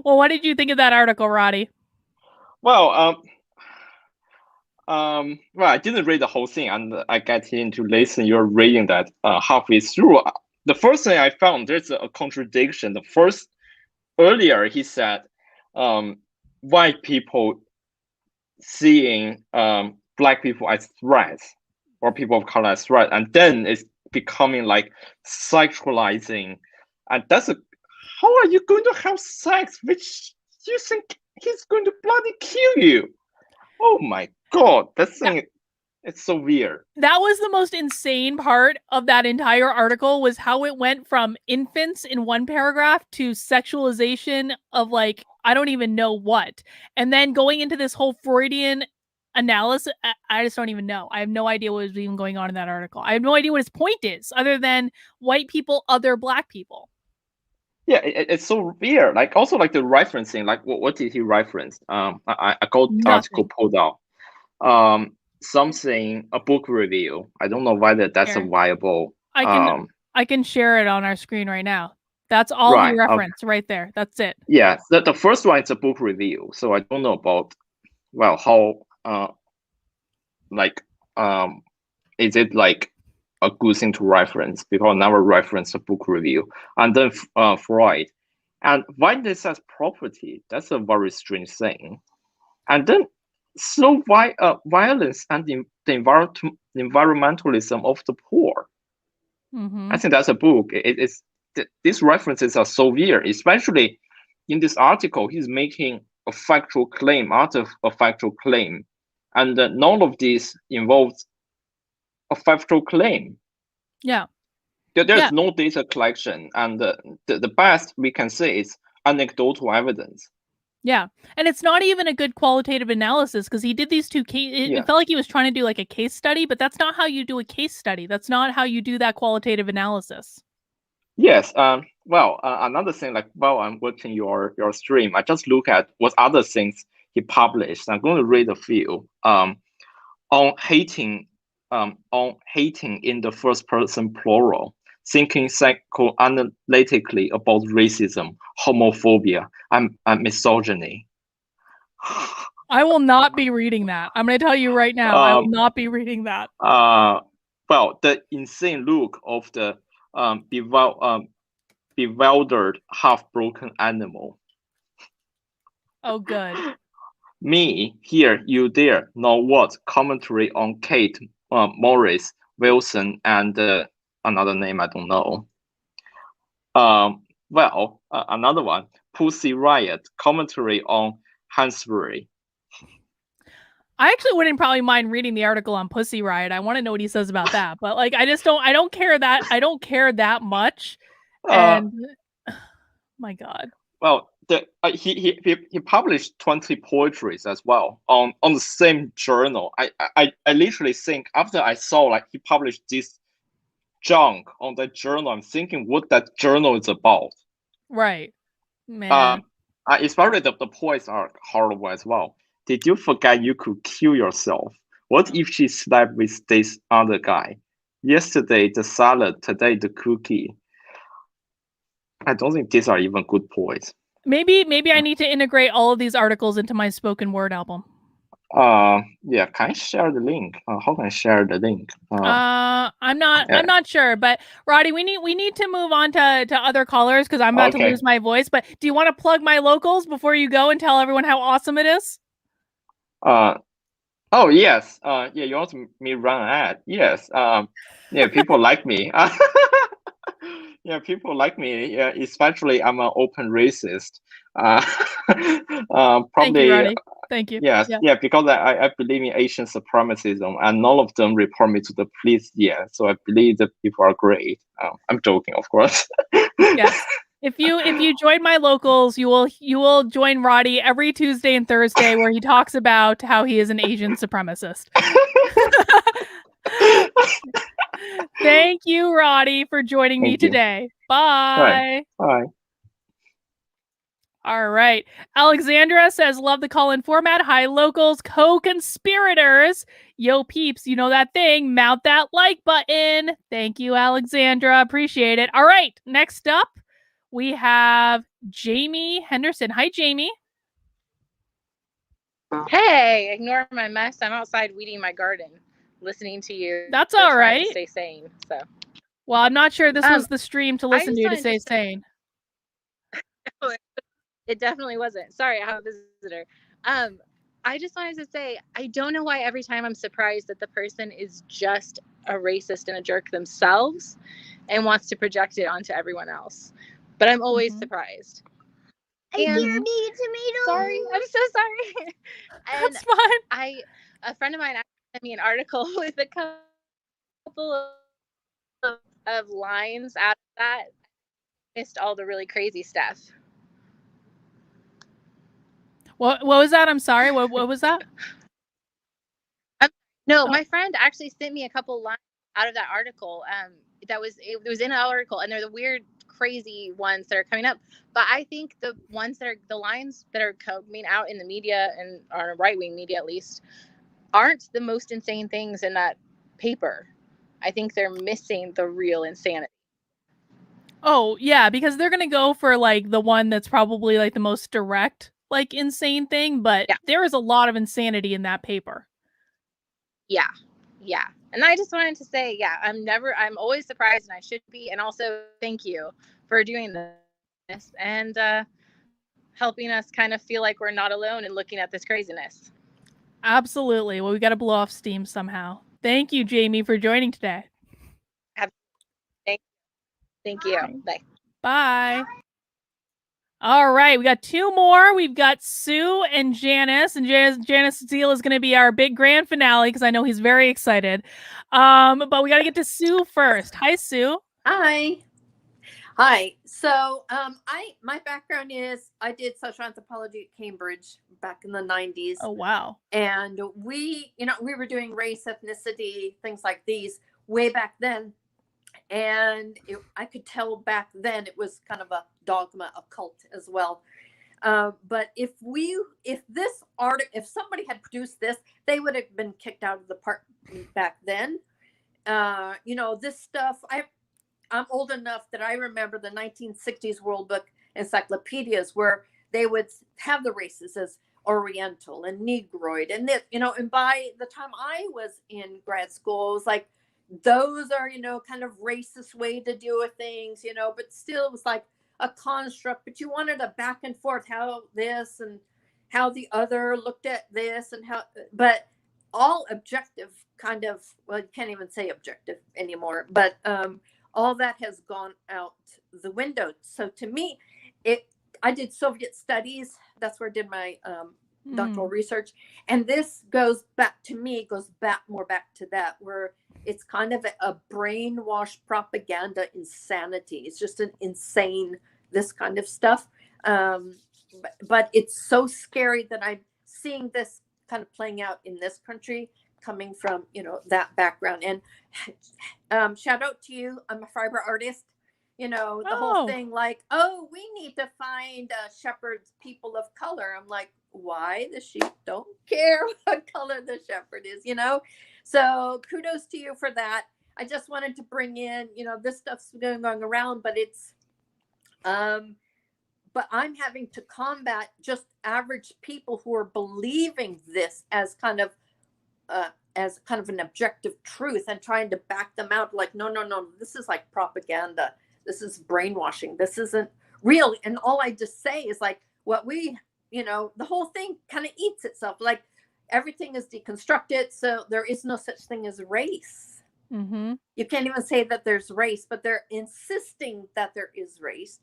Well, what did you think of that article, Roddy? Well, I didn't read the whole thing, and I get into listen. You're reading that halfway through. The first thing I found, there's a contradiction. Earlier he said, white people seeing black people as threats, or people of color as threat, and then it's becoming like sexualizing, and how are you going to have sex which you think he's going to bloody kill you? Oh my god, that thing, it's so weird. That was the most insane part of that entire article, was how it went from infants in one paragraph to sexualization of, like, I don't even know what. And then going into this whole Freudian analysis, I just don't even know. I have no idea what was even going on in that article. I have no idea what his point is, other than white people, other black people. Yeah, it's so weird. Like, also like the referencing, like what did he reference? I got the article pulled out. Something, a book review. I don't know whether that's a viable. I can share it on our screen right now. That's all he referenced right there. That's it. Yeah, the first one is a book review. So I don't know about, well, how is it like a good thing to reference? Because I never reference a book review. And then Freud. And whiteness as property, that's a very strange thing. And then so violence and the environmentalism of the poor. Mm-hmm. I think that's a book. These references are so weird, especially in this article. He's making a factual claim out of a factual claim, and none of this involves a factual claim. Yeah. There's no data collection, and the best we can say is anecdotal evidence. Yeah, and it's not even a good qualitative analysis, because he did these two cases. It felt like he was trying to do like a case study, but that's not how you do a case study. That's not how you do that qualitative analysis. Yes. Well, another thing, like while I'm watching your stream, I just look at what other things he published. I'm going to read a few. On hating in the first person plural, thinking psychoanalytically about racism, homophobia, and misogyny. I will not be reading that. I'm going to tell you right now, I will not be reading that. Well, the insane look of the bewildered, half-broken animal. Oh, good. Me, here, you there, now what? Commentary on Kate, Morris, Wilson, and another name I don't know. Well, another one, Pussy Riot, commentary on Hansbury. I actually wouldn't probably mind reading the article on Pussy Riot. I want to know what he says about that, but like, I don't care that much. And my God. Well, he published 20 poetries as well on the same journal. I literally think after I saw like he published this junk on that journal, I'm thinking what that journal is about. Right, man. Especially the poets are horrible as well. Did you forget you could kill yourself? What if she slept with this other guy? Yesterday the salad, today the cookie. I don't think these are even good poets. Maybe I need to integrate all of these articles into my spoken word album. Yeah, can I share the link? How can I share the link? I'm not sure, but Roddy, we need to move on to other callers, because I'm about to lose my voice. But do you want to plug my locals before you go and tell everyone how awesome it is? Oh yes. Yeah, you want me run an ad? Yes. Yeah, people like me. Yeah, people like me. Yeah, especially I'm an open racist. Probably. Thank you, Roddy. Thank you. Yes, yeah, because I believe in Asian supremacism, and none of them report me to the police yet. So I believe that people are great. I'm joking, of course. Yes. If you join my locals, you will join Roddy every Tuesday and Thursday where he talks about how he is an Asian supremacist. Thank you, Roddy, for joining me Thank you. today. Bye. Bye. All right. Alexandra says, love the call-in format. Hi, locals, co-conspirators. Yo, peeps, you know that thing. Mount that like button. Thank you, Alexandra. Appreciate it. All right. Next up, we have Jamie Henderson. Hi, Jamie. Hey, ignore my mess. I'm outside weeding my garden, listening to you. That's all trying right. to stay sane. So, Well, I'm not sure this was the stream to listen to stay sane. It definitely wasn't. Sorry, I have a visitor. I just wanted to say, I don't know why every time I'm surprised that the person is just a racist and a jerk themselves and wants to project it onto everyone else. But I'm always surprised. I can't eat tomatoes. Sorry, I'm so sorry. And That's fine. A friend of mine sent me an article with a couple of lines out of that. Missed all the really crazy stuff. What was that? I'm sorry. What was that? My friend actually sent me a couple lines out of that article. It was in an article, and they're the weird, crazy ones that are coming up. But I think the lines that are coming out in the media and on right-wing media at least aren't the most insane things in that paper. I think they're missing the real insanity. Oh, yeah, because they're going to go for like the one that's probably like the most direct, like insane thing, but there is a lot of insanity in that paper. Yeah. And I just wanted to say, I'm always surprised, and I should be. And also thank you for doing this and helping us kind of feel like we're not alone in looking at this craziness. Absolutely. Well, we got to blow off steam somehow. Thank you, Jamie, for joining today. Thank you. Bye. Bye. All right, we got two more. We've got Sue and Janice, and Janice Zeal is going to be our big grand finale because I know he's very excited. But we got to get to Sue first. Hi, Sue. Hi. So, my background is I did social anthropology at Cambridge back in the 90s. Oh, wow. And we were doing race, ethnicity, things like these way back then. And I could tell back then it was kind of a dogma, a cult as well. But if somebody had produced this, they would have been kicked out of the park back then. This stuff, I'm old enough that I remember the 1960s World Book encyclopedias where they would have the races as Oriental and Negroid and this, and by the time I was in grad school, it was like, those are, kind of racist way to deal with things, but still it was like a construct, but you wanted a back and forth, how this and how the other looked at this and how, but all objective kind of, well, you can't even say objective anymore, but all that has gone out the window. So to me, I did Soviet studies. That's where I did my doctoral research. And this goes back more back to that, where it's kind of a brainwashed propaganda insanity. It's just an insane, this kind of stuff. But it's so scary that I'm seeing this kind of playing out in this country, coming from, that background. And shout out to you. I'm a fiber artist. The whole thing like, oh, we need to find shepherds, people of color. I'm like, why? The sheep don't care what color the shepherd is, So kudos to you for that. I just wanted to bring in, this stuff's going around, but it's, but I'm having to combat just average people who are believing this as kind of an objective truth and trying to back them out. Like, no, this is like propaganda. This is brainwashing. This isn't real. And all I just say is like, what we, the whole thing kind of eats itself. Like everything is deconstructed. So there is no such thing as race. Mm-hmm. You can't even say that there's race, but they're insisting that there is race.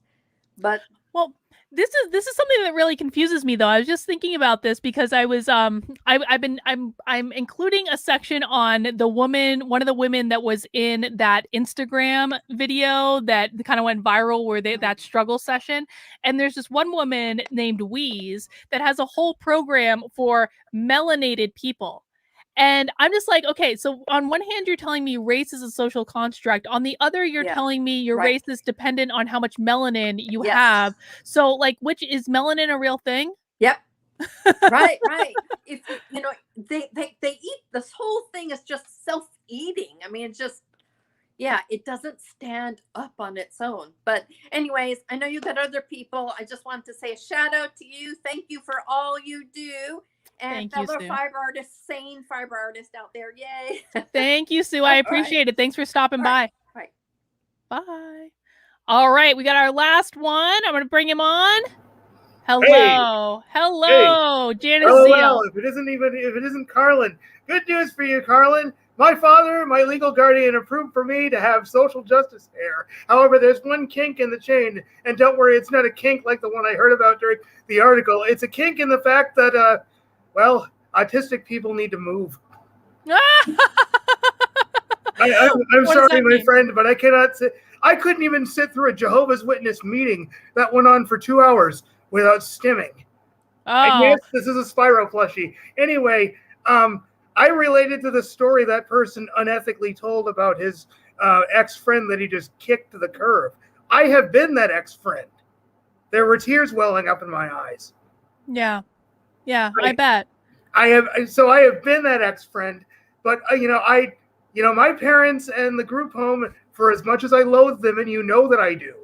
But Well, this is something that really confuses me, though. I was just thinking about this because I was I'm including a section on one of the women that was in that Instagram video that kind of went viral, where that struggle session. And there's this one woman named Wheeze that has a whole program for melanated people. And I'm just like, okay, so on one hand, you're telling me race is a social construct. On the other, you're telling me your race is dependent on how much melanin you have. So, like, which is melanin a real thing? Yep. Right. If they eat, this whole thing is just self-eating. I mean, it's just, it doesn't stand up on its own. But anyways, I know you got other people. I just wanted to say a shout out to you. Thank you for all you do. And fellow fiber artists, sane fiber artist out there. Yay. Thank you, Sue. I appreciate it. Thanks for stopping by. Bye. All right. We got our last one. I'm going to bring him on. Hello. Janice Zeal. If it isn't Karlyn. Good news for you, Karlyn. My father, my legal guardian, approved for me to have social justice hair. However, there's one kink in the chain, and don't worry, it's not a kink like the one I heard about during the article. It's a kink in the fact that, autistic people need to move. I'm sorry, my friend, but I cannot sit. I couldn't even sit through a Jehovah's Witness meeting that went on for 2 hours without stimming. And yes, this is a Spyro plushie. Anyway, I related to the story that person unethically told about his ex-friend that he just kicked to the curb. I have been that ex-friend. There were tears welling up in my eyes. Yeah, I bet. I have been that ex-friend, but my parents and the group home, for as much as I loathe them, and that I do,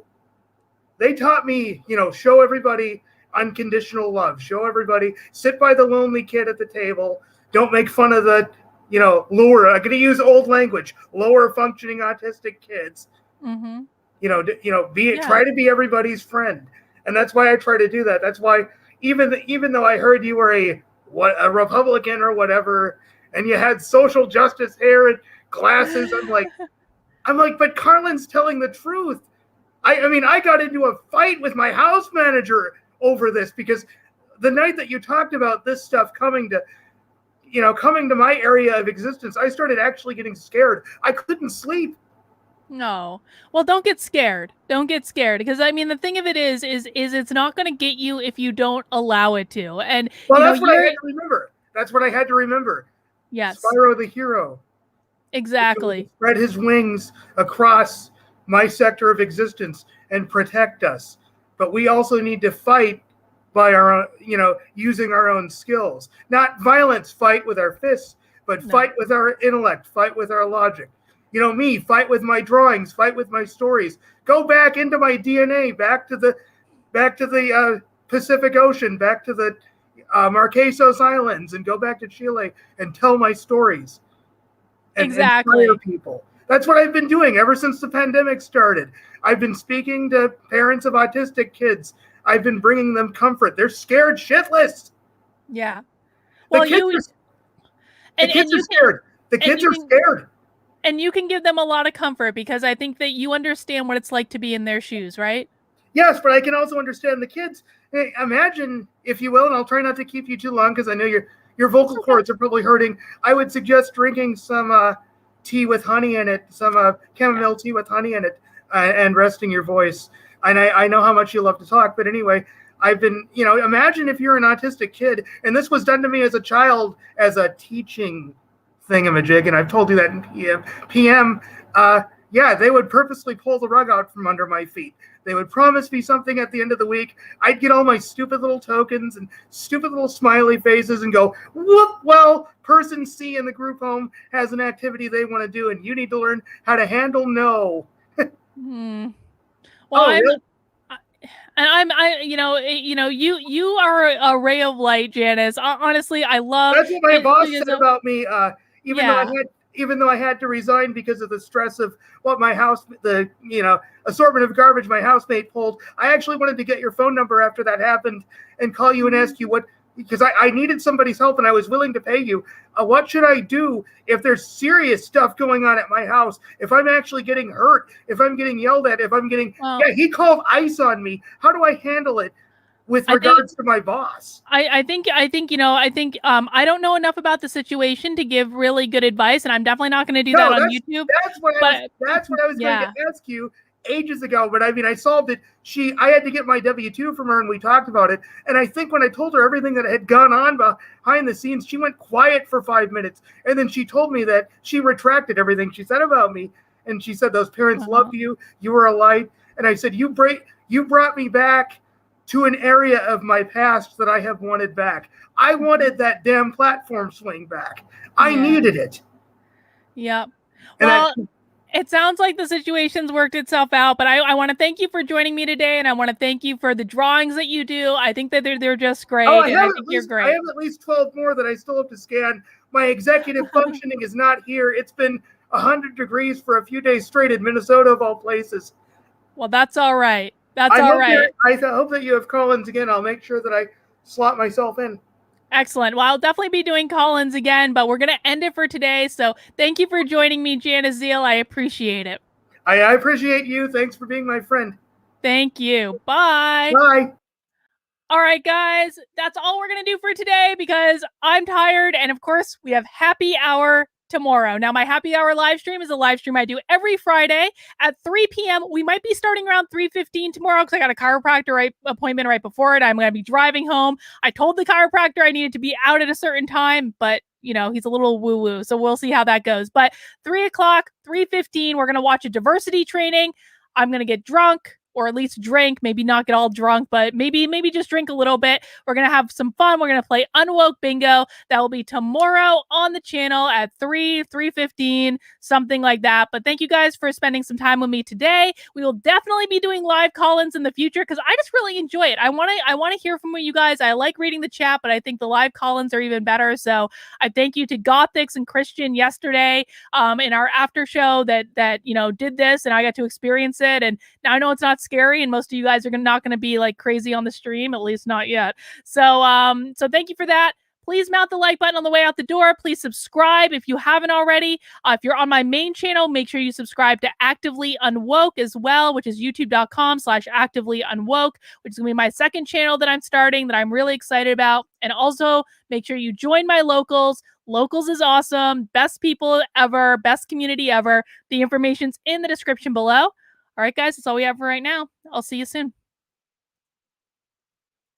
they taught me, show everybody unconditional love, show everybody, sit by the lonely kid at the table, don't make fun of the, lower, I'm going to use old language, lower functioning autistic kids. Mm-hmm. Try to be everybody's friend. And that's why I try to do that. That's why even though I heard you were a Republican or whatever, and you had social justice hair and glasses, I'm like, but Karlyn's telling the truth. I got into a fight with my house manager over this because the night that you talked about this stuff coming to my area of existence, I started actually getting scared. I couldn't sleep. No. Well, don't get scared. Because the thing of it is it's not going to get you if you don't allow it to. And that's what I had to remember. That's what I had to remember. Yes. Spyro the hero. Exactly. Spread his wings across my sector of existence and protect us. But we also need to fight by our own, using our own skills. Not violence, fight with our fists, but fight with our intellect, fight with our logic. Fight with my drawings, fight with my stories. Go back into my DNA, back to the Pacific Ocean, back to the Marquesos Islands, and go back to Chile and tell my stories. And inspire people. That's what I've been doing ever since the pandemic started. I've been speaking to parents of autistic kids. I've been bringing them comfort. They're scared shitless. Yeah. Well, the kids are scared. The kids are scared. And you can give them a lot of comfort because I think that you understand what it's like to be in their shoes, right? Yes, but I can also understand the kids. Hey, imagine, if you will, and I'll try not to keep you too long because I know your vocal cords are probably hurting. I would suggest drinking some tea with honey in it, some chamomile tea with honey in it, and resting your voice. And I know how much you love to talk, but anyway, I've been, imagine if you're an autistic kid, and this was done to me as a child as a teaching thingamajig, and I've told you that in PM. They would purposely pull the rug out from under my feet. They would promise me something at the end of the week. I'd get all my stupid little tokens and stupid little smiley faces and go, whoop, well, person C in the group home has an activity they want to do, and you need to learn how to handle no. Well, you are a ray of light, Janice. Honestly, I love. That's what my boss said about me. Even though I had to resign because of the stress of what the assortment of garbage my housemate pulled, I actually wanted to get your phone number after that happened and call you and ask you because I needed somebody's help and I was willing to pay you. What should I do if there's serious stuff going on at my house? If I'm actually getting hurt, if I'm getting yelled at, if I'm getting, he called ICE on me. How do I handle it with regards to my boss? I think I don't know enough about the situation to give really good advice, and I'm definitely not going to do that on YouTube. That's what I was going to ask you ages ago, but I mean, I solved it. I had to get my W-2 from her, and we talked about it. And I think when I told her everything that had gone on behind the scenes, she went quiet for 5 minutes, and then she told me that she retracted everything she said about me, and she said those parents loved you, you were a light, and I said you brought me back to an area of my past that I have wanted back. I wanted that damn platform swing back. I needed it. Yep. Well, it sounds like the situation's worked itself out, but I want to thank you for joining me today, and I want to thank you for the drawings that you do. I think that they're just great, and I think you're great. I have at least 12 more that I still have to scan. My executive functioning is not here. It's been 100 degrees for a few days straight in Minnesota, of all places. Well, that's all right. That's all right. I hope that you have call-ins again. I'll make sure that I slot myself in. Excellent. Well, I'll definitely be doing call-ins again, but we're going to end it for today. So thank you for joining me, Janice Zeal. I appreciate it. I appreciate you. Thanks for being my friend. Thank you. Bye. Bye. All right, guys, that's all we're going to do for today because I'm tired. And of course, we have happy hour tomorrow. Now, my happy hour live stream is a live stream I do every Friday at 3 p.m. We might be starting around 3:15 tomorrow because I got a chiropractor appointment right before it. I'm going to be driving home. I told the chiropractor I needed to be out at a certain time, but you know, he's a little woo-woo. So we'll see how that goes. But 3 o'clock, 3:15, we're going to watch a diversity training. I'm going to get drunk, or at least drink, maybe not get all drunk, but maybe just drink a little bit. We're going to have some fun. We're going to play Unwoke Bingo. That will be tomorrow on the channel at 3:15, something like that. But thank you guys for spending some time with me today. We will definitely be doing live call-ins in the future because I just really enjoy it. I want to hear from you guys. I like reading the chat, but I think the live call-ins are even better. So I thank you to Gothics and Christian yesterday in our after show that you know did this, and I got to experience it. And now I know it's not scary, and most of you guys are not going to be like crazy on the stream, at least not yet. So thank you for that. Please mount the like button on the way out the door. Please subscribe if you haven't already. If you're on my main channel, make sure you subscribe to Actively Unwoke as well, which is youtube.com/activelyunwoke, which is going to be my second channel that I'm starting that I'm really excited about. And also make sure you join my locals. Locals is awesome. Best people ever. Best community ever. The information's in the description below. All right, guys, that's all we have for right now. I'll see you soon.